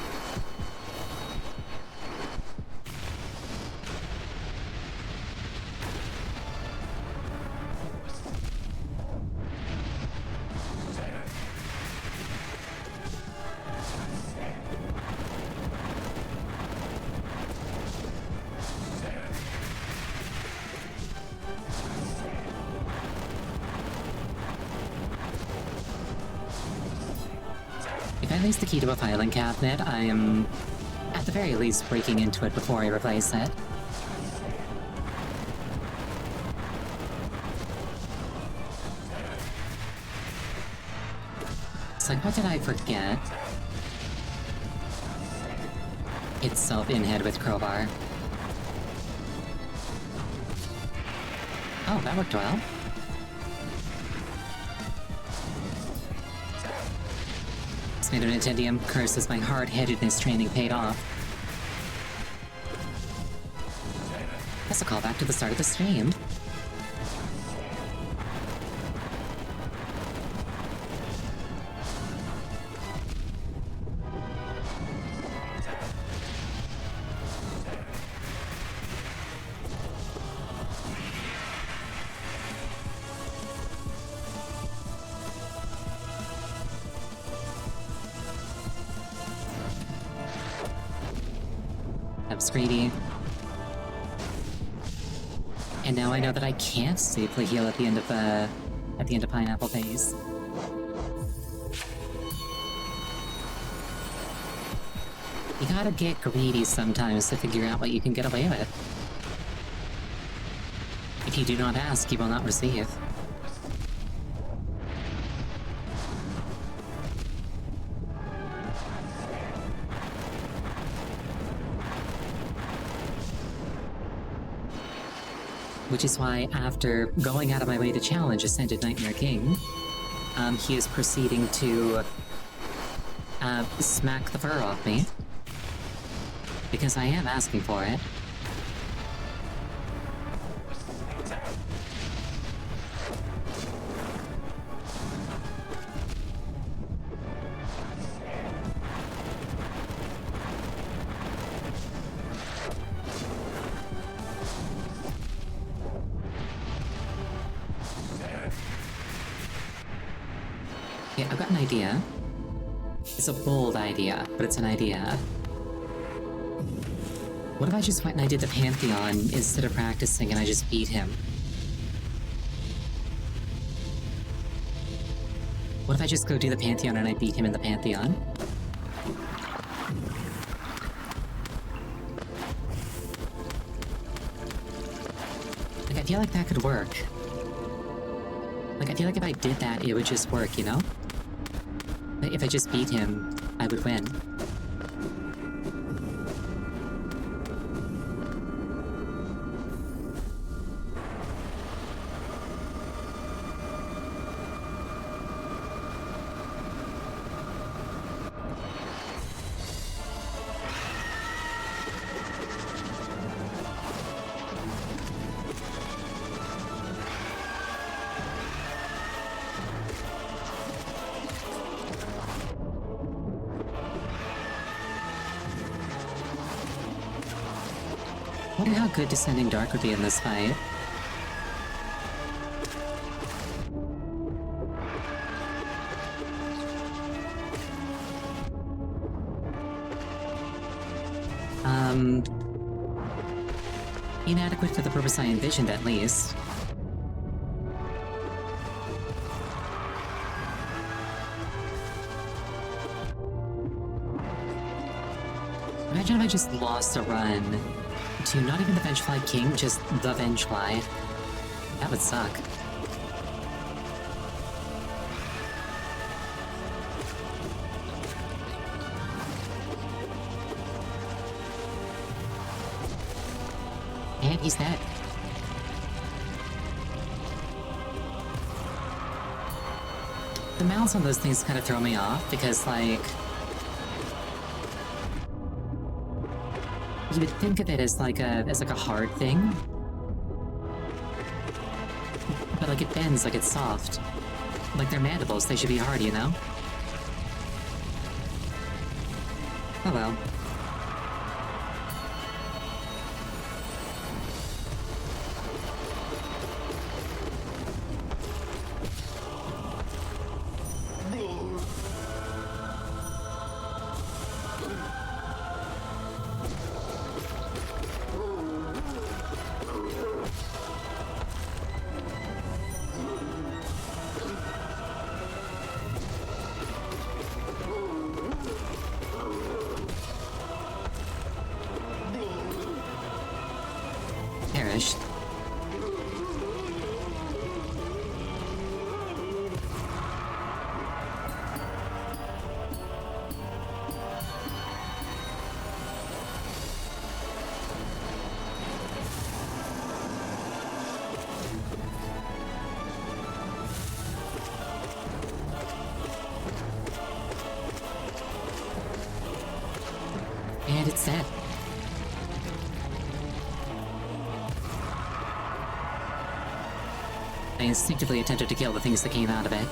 If I lose the key to a filing cabinet, I am, at the very least, breaking into it before I replace it. It's like, what did I forget? Itself in head with crowbar. Oh, that worked well. Tomato Nintendium curses my hard-headedness training paid off. That's a callback to the start of the stream. Greedy. And now I know that I can't safely heal at the end of Pineapple Phase. You gotta get greedy sometimes to figure out what you can get away with. If you do not ask, you will not receive. Which is why, after going out of my way to challenge Ascended Nightmare King, he is proceeding to smack the fur off me. Because I am asking for it. Okay, I've got an idea. It's a bold idea, but it's an idea. What if I just went and I did the Pantheon instead of practicing and I just beat him? What if I just go do the Pantheon and I beat him in the Pantheon? Like, I feel like that could work. Like, I feel like if I did that, it would just work, you know? Like, if I just beat him, I would win. I wonder how good Descending Dark would be in this fight. Inadequate for the purpose I envisioned, at least. Imagine if I just lost a run to not even the Vengefly King, just the Vengefly. That would suck. And he's dead. The mounts on those things kind of throw me off, because, like, you would think of it as like a hard thing. Like it bends, like it's soft. Like their mandibles, they should be hard, you know? Oh well. Perished. And it's dead. I instinctively attempted to kill the things that came out of it.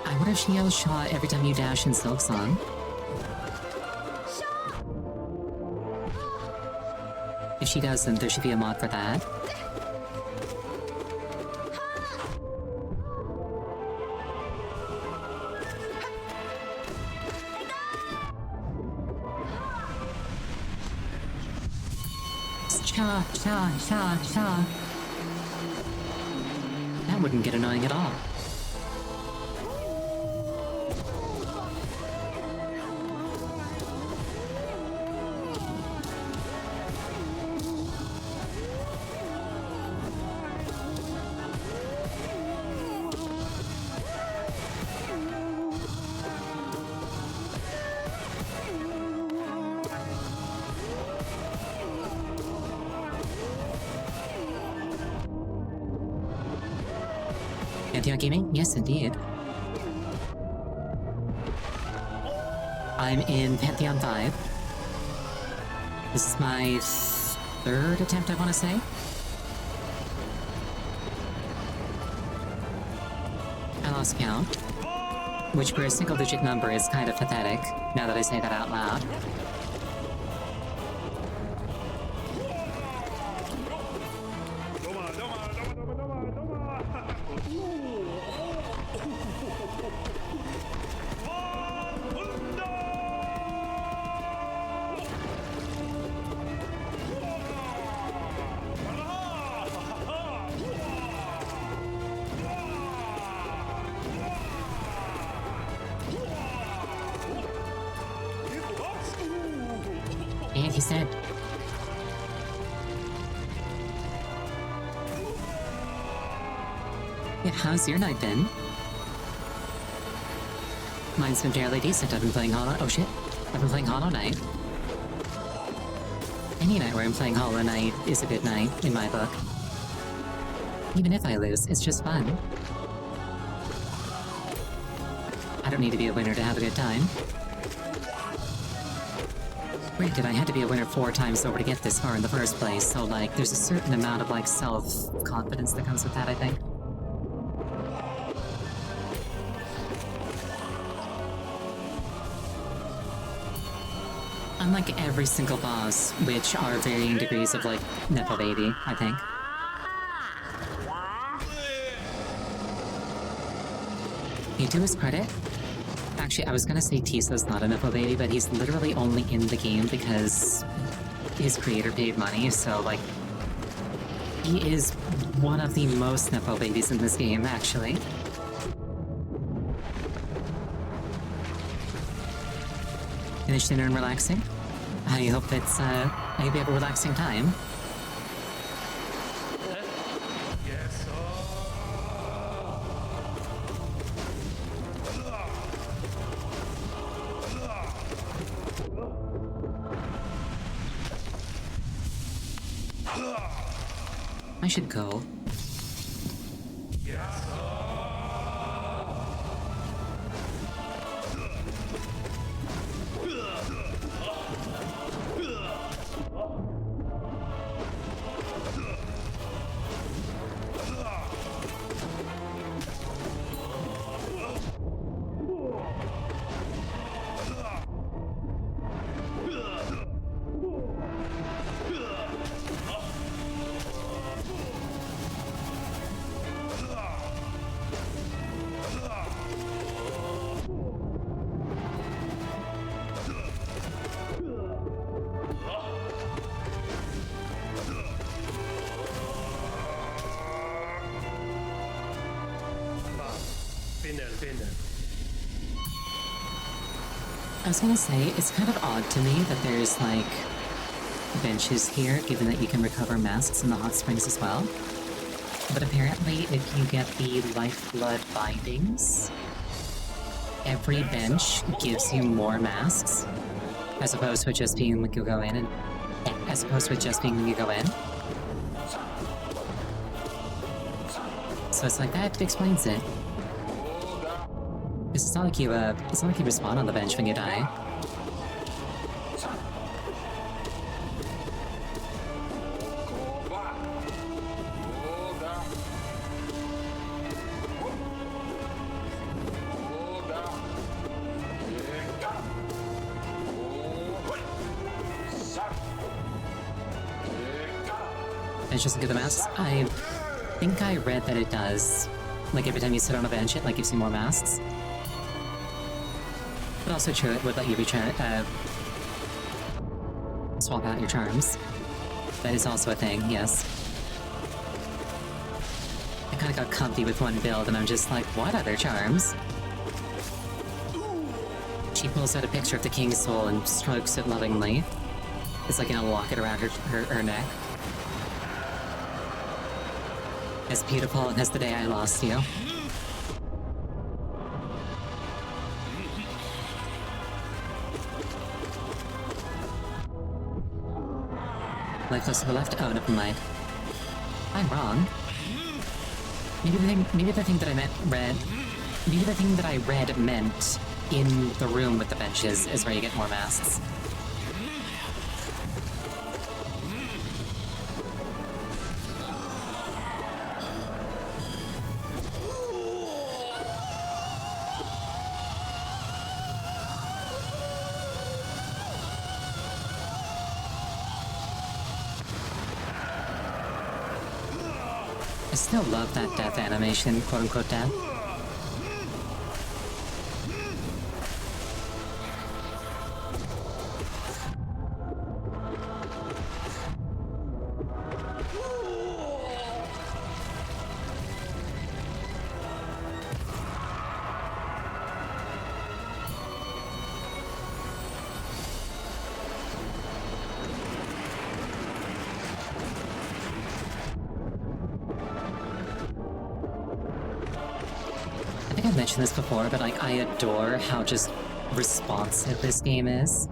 I wonder if she yells Shaw every time you dash in Silksong. If she does, then there should be a mod for that. Cha. That wouldn't get annoying at all. Pantheon Gaming? Yes, indeed. I'm in Pantheon 5. This is my third attempt, I want to say. I lost count. Which for a single-digit number is kind of pathetic, now that I say that out loud. And he said, yeah, how's your night been? Mine's been fairly decent. I've been playing Oh shit. I've been playing Hollow Knight. Any night where I'm playing Hollow Knight is a good night, in my book. Even if I lose, it's just fun. I don't need to be a winner to have a good time. Granted, I had to be a winner 4 times over to get this far in the first place, so, like, there's a certain amount of, like, self-confidence that comes with that, I think. Unlike every single boss, which are varying degrees of, like, Nepo Baby, I think. Hey, to his credit, actually, I was gonna say Tisa's not a Nepo Baby, but he's literally only in the game because his creator paid money, so, like, he is one of the most Nepo Babies in this game, actually. Finished dinner and relaxing? I hope it's, I hope you have a relaxing time. I should go. Finna. I was gonna say, it's kind of odd to me that there's, like, benches here, given that you can recover masks in the hot springs as well. But apparently, if you get the lifeblood bindings, every bench gives you more masks, as opposed to it just being when you go in, and as opposed to it just being when you go in. So it's like that explains it. It's not like you respawn on the bench when you die. Bench doesn't give the masks? I think I read that it does. Like every time you sit on a bench, it like gives you more masks. But also true, it would let you swap out your charms. That is also a thing, yes. I kinda got comfy with one build and I'm just like, what other charms? She pulls out a picture of the King's Soul and strokes it lovingly. It's like gonna lock it around her neck. As beautiful as the day I lost you. Life goes to the left? Oh, never mind. I'm wrong. Maybe the thing that I read meant in the room with the benches is where you get more masks. I still love that death animation, quote-unquote death. I think I've mentioned this before, but like I adore how just responsive this game is.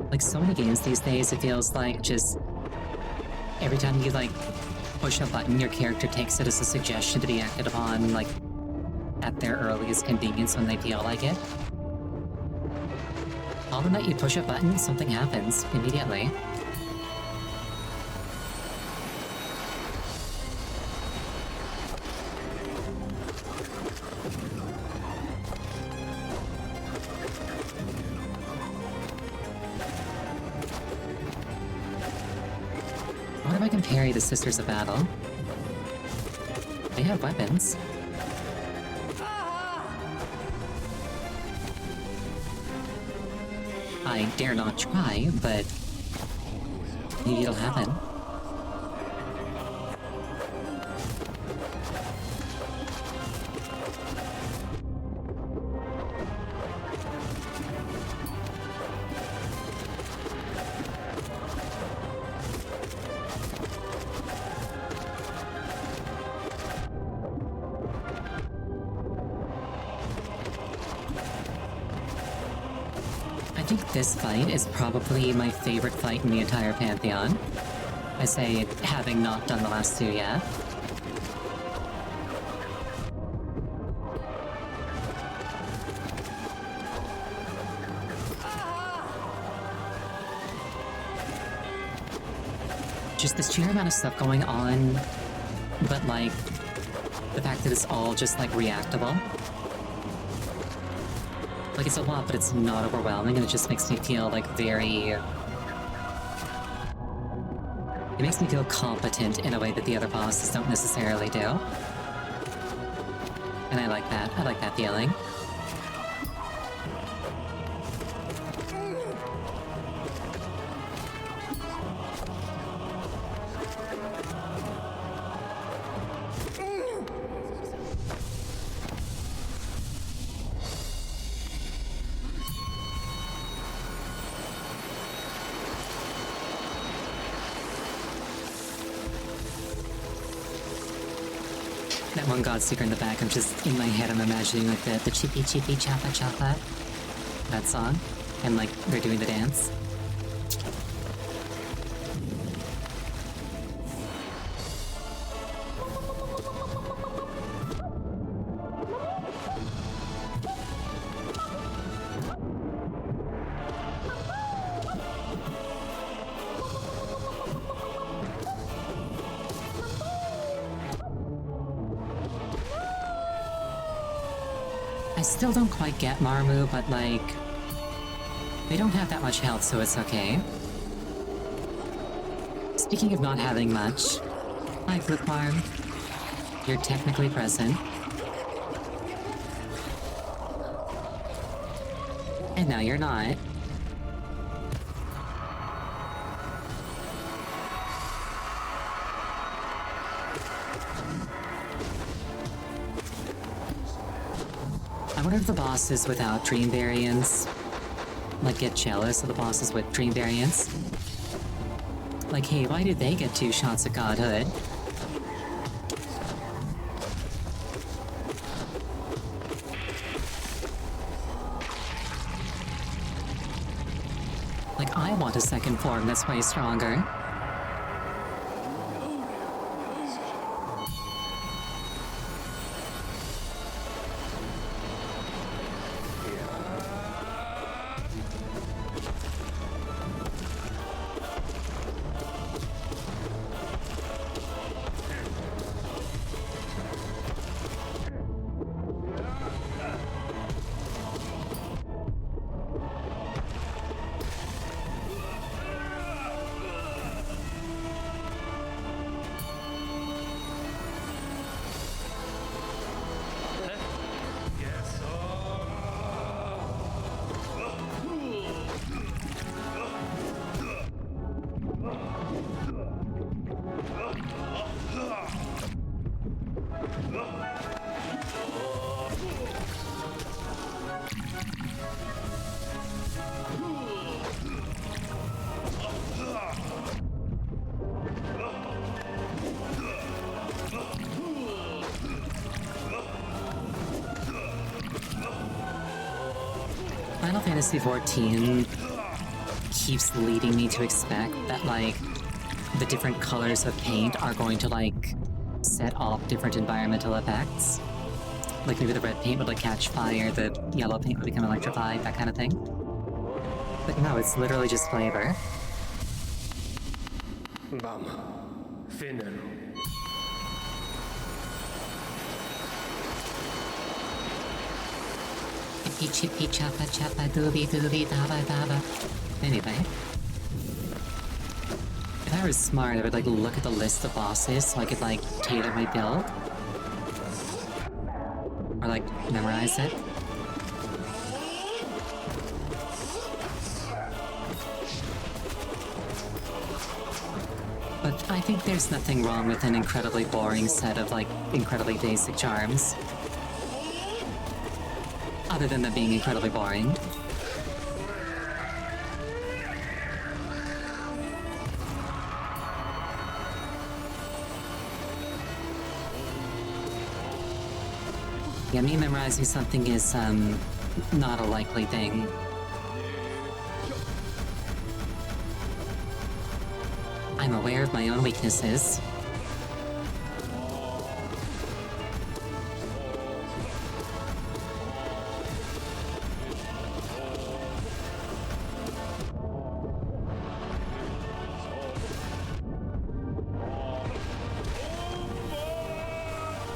Like so many games these days, it feels like just every time you like push a button, your character takes it as a suggestion to be acted upon, like at their earliest convenience when they feel like it. All the night you push a button, something happens immediately. I wonder if I can parry the Sisters of Battle. They have weapons. I dare not try, but maybe it'll happen. I think this fight is probably my favorite fight in the entire Pantheon. I say, having not done the last two yet. Just this sheer amount of stuff going on, but like, the fact that it's all just like reactable. Like, it's a lot, but it's not overwhelming, and it just makes me feel, like, very... It makes me feel competent in a way that the other bosses don't necessarily do. And I like that. I like that feeling. one god seeker in the back. I'm just in my head. I'm imagining like the chippy chippy chapa chapa, that song, and like they're doing the dance. I still don't quite get Marmu, but like, they don't have that much health, so it's okay. Speaking of not having much, hi Flipfarm. You're technically present. And now you're not. I wonder if the bosses without dream variants like get jealous of the bosses with dream variants. Like, hey, why did they get 2 shots of godhood? Like, I want a second form that's way stronger. Final Fantasy XIV keeps leading me to expect that, like, the different colors of paint are going to, like, set off different environmental effects. Like, maybe the red paint would, like, catch fire, the yellow paint would become electrified, that kind of thing. But no, it's literally just flavor. Bam. Finnen. Chippy chappa chappa dooby dooby daba daba. Anyway. If I was smart, I would like look at the list of bosses so I could like tailor my build. Or like memorize it. But I think there's nothing wrong with an incredibly boring set of like incredibly basic charms. Other than them being incredibly boring. Yeah, me memorizing something is, not a likely thing. I'm aware of my own weaknesses.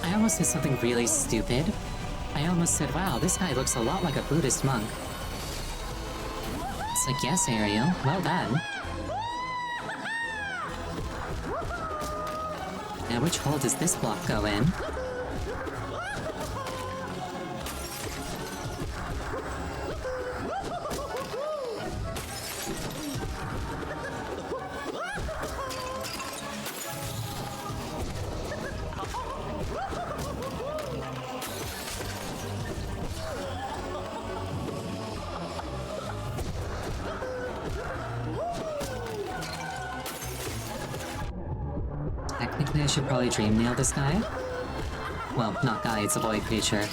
I almost said something really stupid. I almost said, wow, this guy looks a lot like a Buddhist monk. It's like, yes, Ariel, well done. Now, which hole does this block go in? Technically, I should probably dream nail this guy. Well, not guy, it's a boy creature.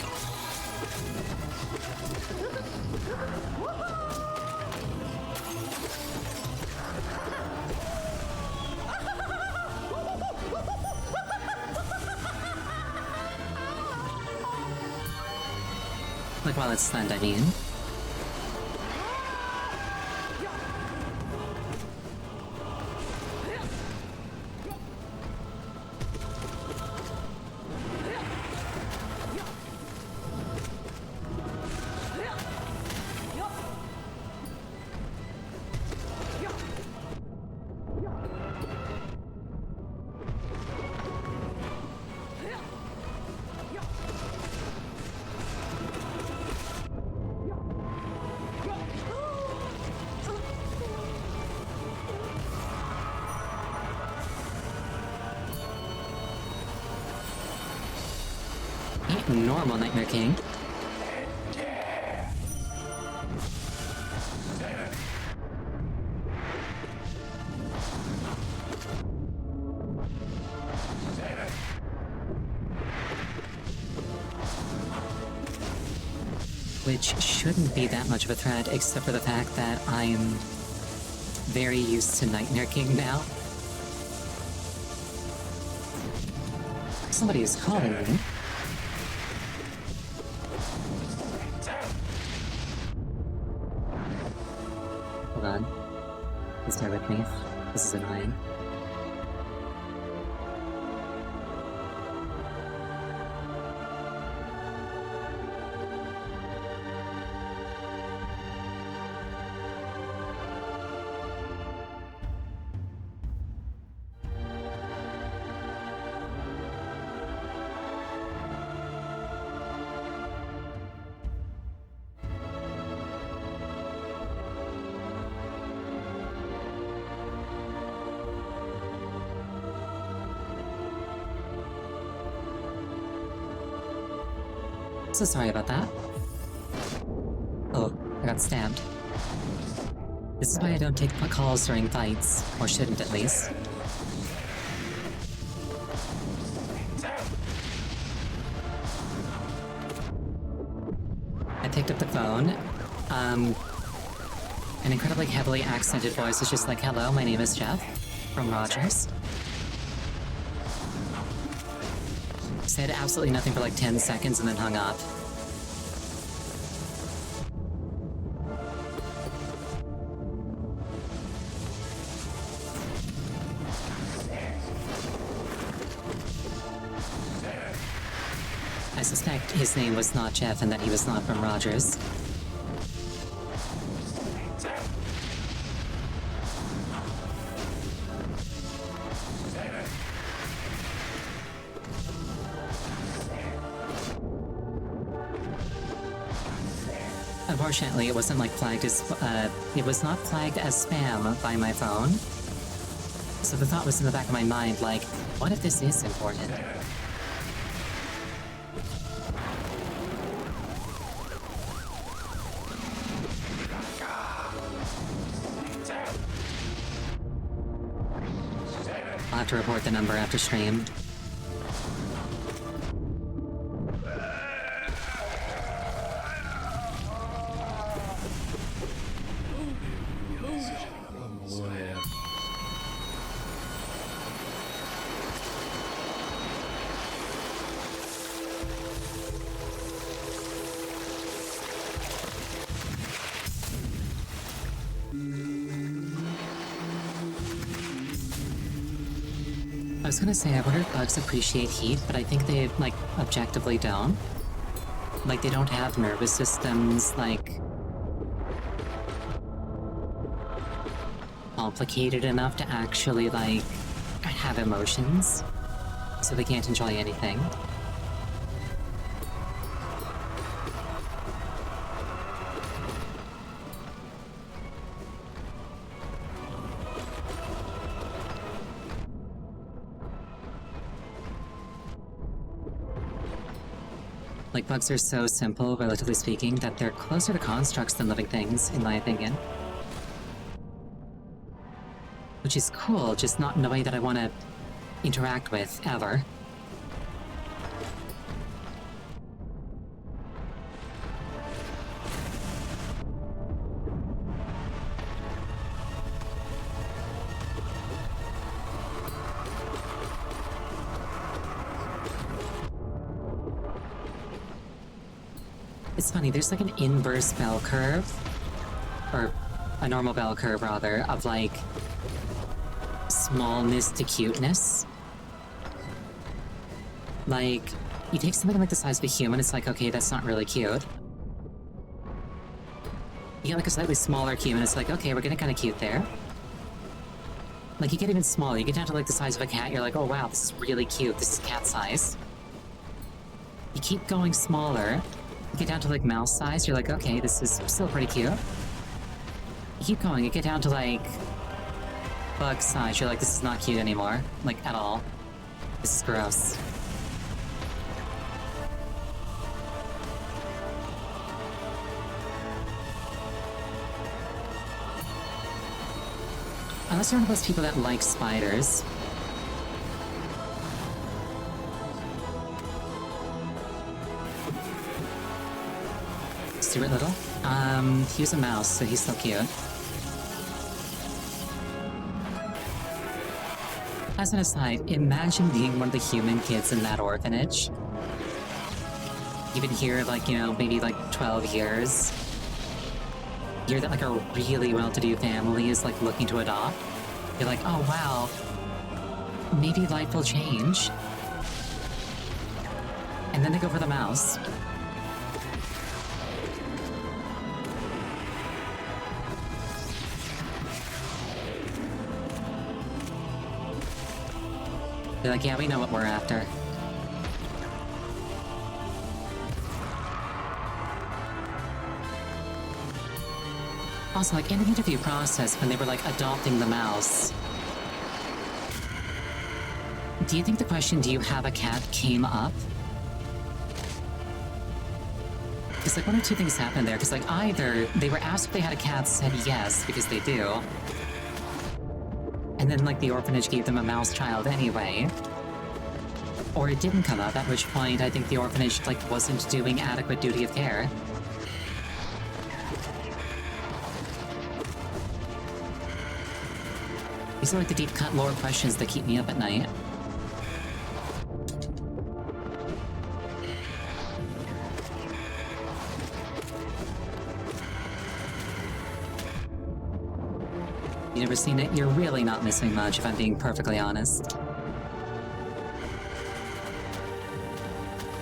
Like, while it's stunned, I mean. Ain't normal, Nightmare King. Which shouldn't be that much of a threat, except for the fact that I'm very used to Nightmare King now. Somebody is calling me. Hold on. Please bear with me. This is annoying. So sorry about that. Oh, I got stabbed. This is why I don't take calls during fights, or shouldn't at least. I picked up the phone. An incredibly heavily accented voice was just like, "Hello, my name is Jeff, from Rogers." Said absolutely nothing for like 10 seconds and then hung up. I suspect his name was not Jeff and that he was not from Rogers. Unfortunately, it wasn't like flagged as, it was not flagged as spam by my phone. So the thought was in the back of my mind, like, what if this is important? I'll have to report the number after stream. I was gonna say, I wonder if bugs appreciate heat, but I think they, like, objectively don't. Like, they don't have nervous systems, like, complicated enough to actually, like, have emotions. So they can't enjoy anything. Like, bugs are so simple, relatively speaking, that they're closer to constructs than living things, in my opinion. Which is cool, just not in a way that I want to interact with, ever. It's funny, there's like an inverse bell curve, or a normal bell curve rather, of like smallness to cuteness. Like, you take something like the size of a human, it's like, okay, that's not really cute. You get like a slightly smaller human, it's like, okay, we're getting kind of cute there. Like, you get even smaller, you get down to like the size of a cat, you're like, oh wow, this is really cute, this is cat size. You keep going smaller, you get down to like mouse size, you're like, okay, this is still pretty cute. You keep going, you get down to like bug size, you're like, this is not cute anymore, like at all. This is gross. Unless you're one of those people that like spiders. Stuart Little? He was a mouse, so he's so cute. As an aside, imagine being one of the human kids in that orphanage. You've been here, like, you know, maybe like 12 years. You're that like a really well-to-do family is like looking to adopt. You're like, oh wow, maybe life will change. And then they go for the mouse. They're like, yeah, we know what we're after. Also, like, in the interview process, when they were, like, adopting the mouse, do you think the question, do you have a cat, came up? Because, like, one or two things happened there. Because, like, either they were asked if they had a cat, said yes, because they do. And then, like, the orphanage gave them a mouse child anyway. Or it didn't come up, at which point I think the orphanage, like, wasn't doing adequate duty of care. These are like the deep-cut lore questions that keep me up at night. You never seen it? You're really not missing much, if I'm being perfectly honest.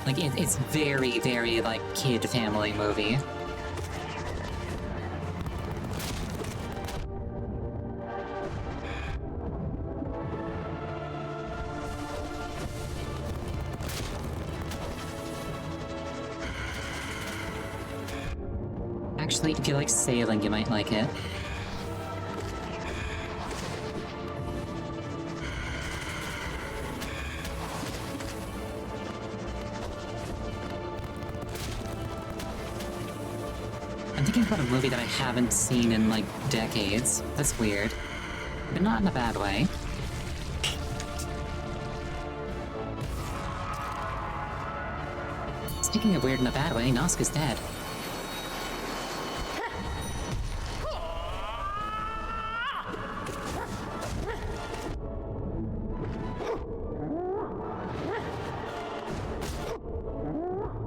Like, it's very, very, like, kid-family movie. Actually, if you like sailing, you might like it. I'm thinking about a movie that I haven't seen in, like, decades. That's weird. But not in a bad way. Speaking of weird in a bad way, Nazca's dead.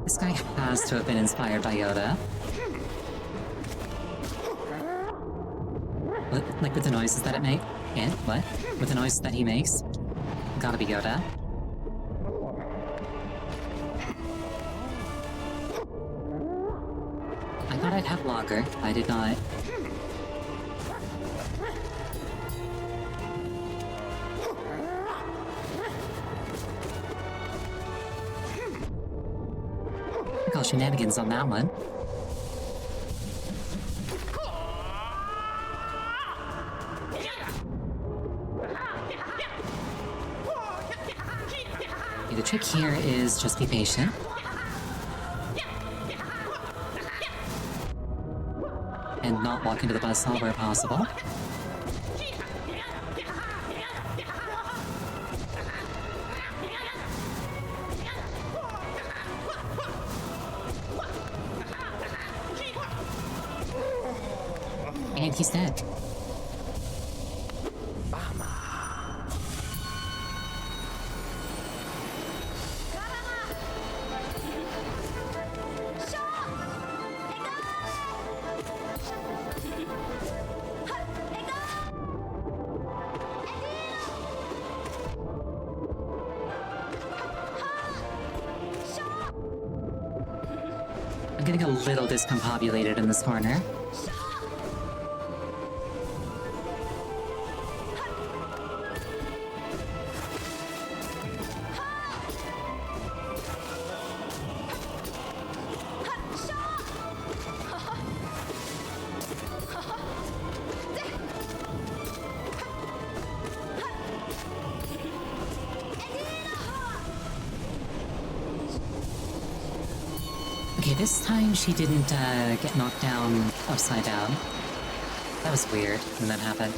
This guy has to have been inspired by Yoda. Like with the noises that it makes? And what? With the noises that he makes? Gotta be Yoda. I thought I'd have longer. I did not. I call shenanigans on that one. The trick here is just be patient. And not walk into the buzzsaw where possible. And he's dead. I'm getting a little discombobulated in this corner. Okay, this time she didn't get knocked down upside down. That was weird when that happened.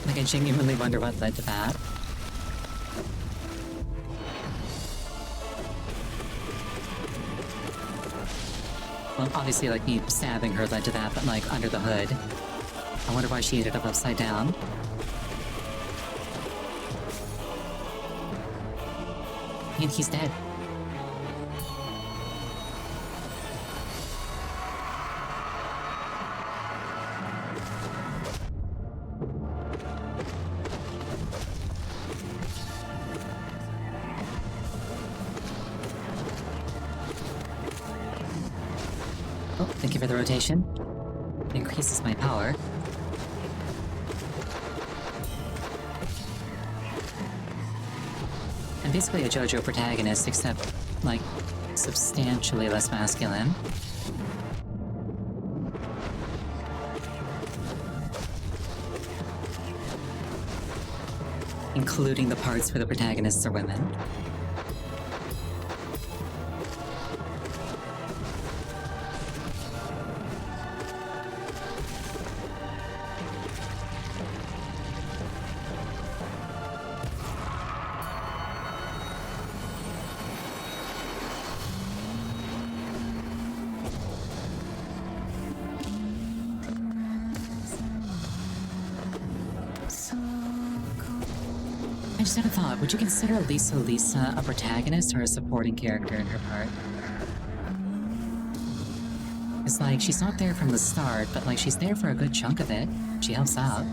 Like, I genuinely wonder what led to that. Well, obviously, like, me stabbing her led to that, but, like, under the hood. I wonder why she ended up upside down. And he's dead. Oh, thank you for the rotation. It increases my power. I'm basically a JoJo protagonist, except, like, substantially less masculine. Including the parts where the protagonists are women. I just had a thought. Would you consider Lisa a protagonist or a supporting character in her part? It's like, she's not there from the start, but like, she's there for a good chunk of it. She helps out.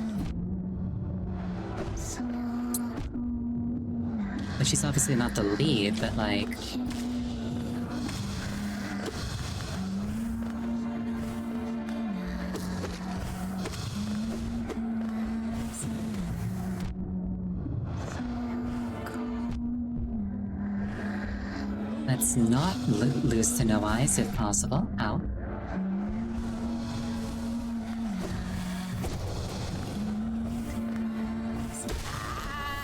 Like, she's obviously not the lead, but like... Let's not lose to No Eyes if possible. Ow.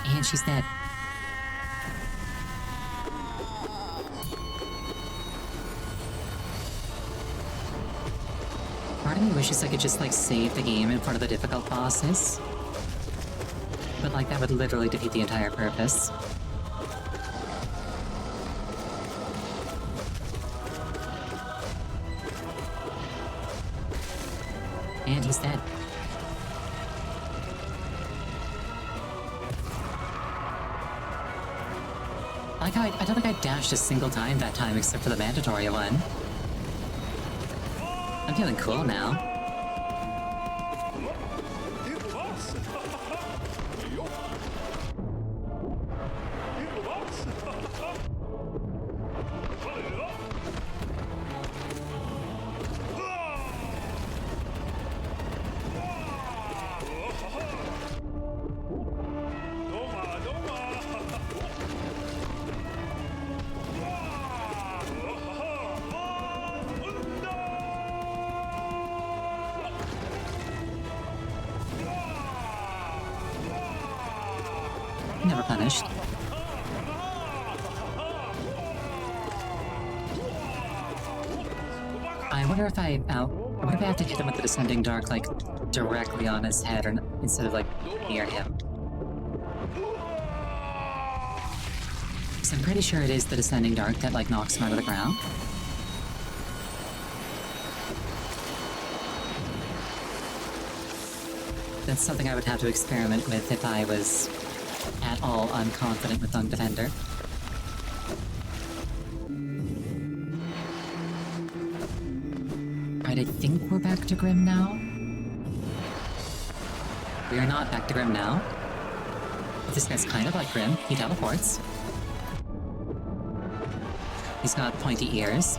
And she's dead. Part of me wishes I could just like save the game in front of the difficult bosses. But like that would literally defeat the entire purpose. And he's dead. Like how I don't think I dashed a single time that time except for the mandatory one. I'm feeling cool now. Never punished. I wonder if what if I have to hit him with the Descending Dark, like, directly on his head, or instead of, like, near him? Because I'm pretty sure it is the Descending Dark that, like, knocks him out of the ground. That's something I would have to experiment with if I was at all unconfident with Undefender. Right, I think we're back to Grim now. We are not back to Grim now. This guy's kind of like Grim. He teleports. He's got pointy ears.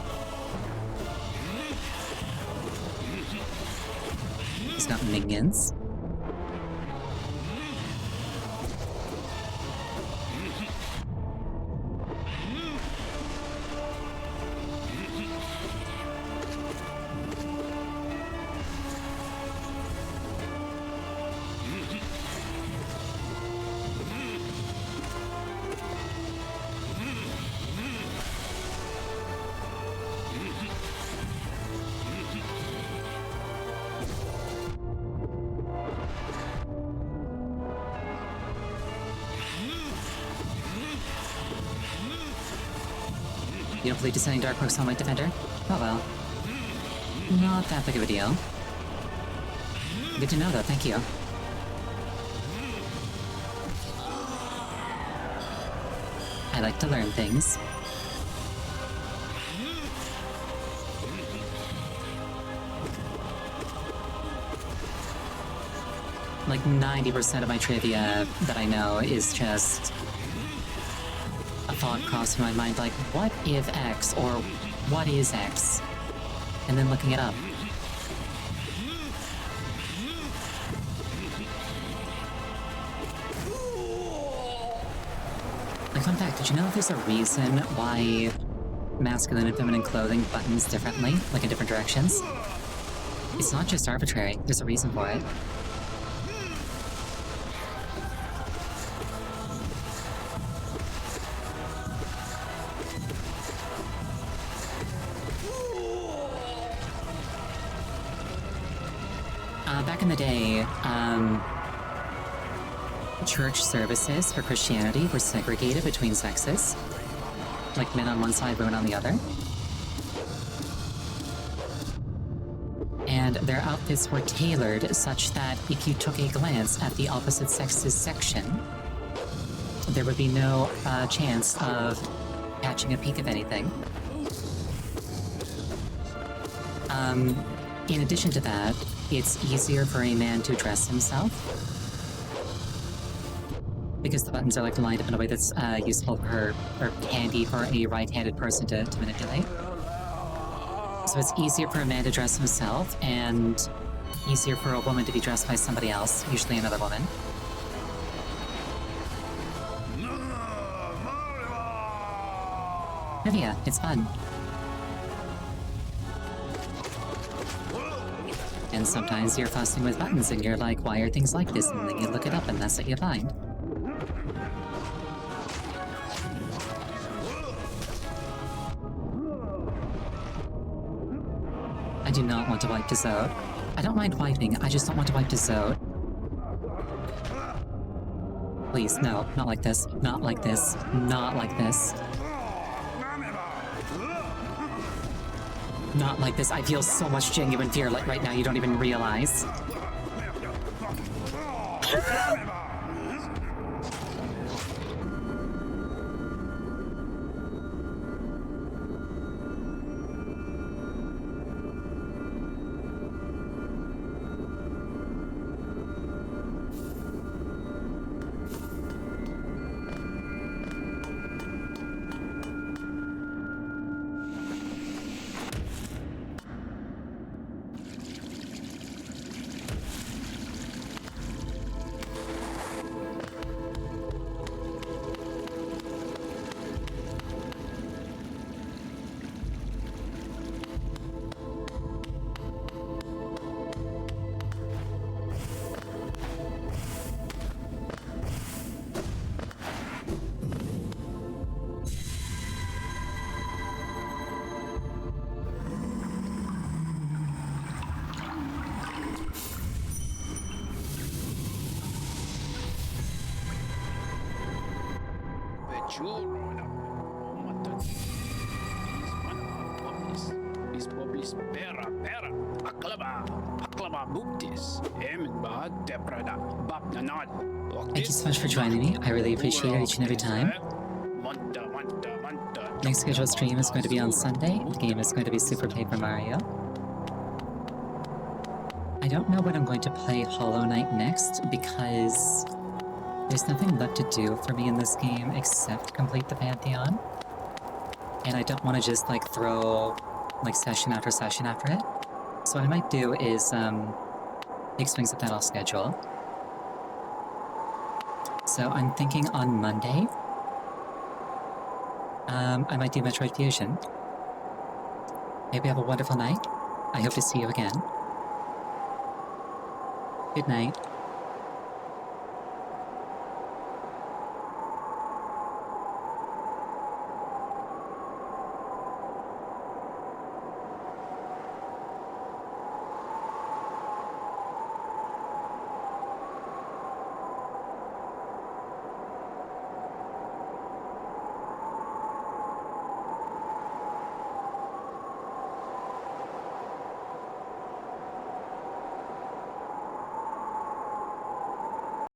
He's got minions. You don't play Descending Dark Pokemon like Defender? Oh well. Not that big of a deal. Good to know though, thank you. I like to learn things. Like 90% of my trivia that I know is just a thought crossing my mind like, what if X, or what is X? And then looking it up. Like, fun fact, did you know that there's a reason why masculine and feminine clothing buttons differently, like in different directions? It's not just arbitrary, there's a reason for it. Back in the day, church services for Christianity were segregated between sexes. Like men on one side, women on the other. And their outfits were tailored such that if you took a glance at the opposite sex's section, there would be no chance of catching a peek of anything. In addition to that, it's easier for a man to dress himself because the buttons are like lined up in a way that's useful for or handy for a right-handed person to manipulate. So it's easier for a man to dress himself and easier for a woman to be dressed by somebody else, usually another woman. Trivia, it's fun. And sometimes you're fussing with buttons and you're like, why are things like this? And then you look it up and that's what you find. I do not want to wipe Dazode. I don't mind wiping, I just don't want to wipe Dazode. Please, no, not like this, not like this, not like this. Not like this. I feel so much genuine fear like right now you don't even realize. Thank you so much for joining me. I really appreciate it each and every time. Next scheduled stream is going to be on Sunday. The game is going to be Super Paper Mario. I don't know when I'm going to play Hollow Knight next because there's nothing left to do for me in this game except complete the Pantheon. and I don't want to just like throw like session after session after it. So what I might do is take swings at that all schedule. So I'm thinking on Monday, I might do Metroid Fusion. Maybe have a wonderful night. I hope to see you again. Good night.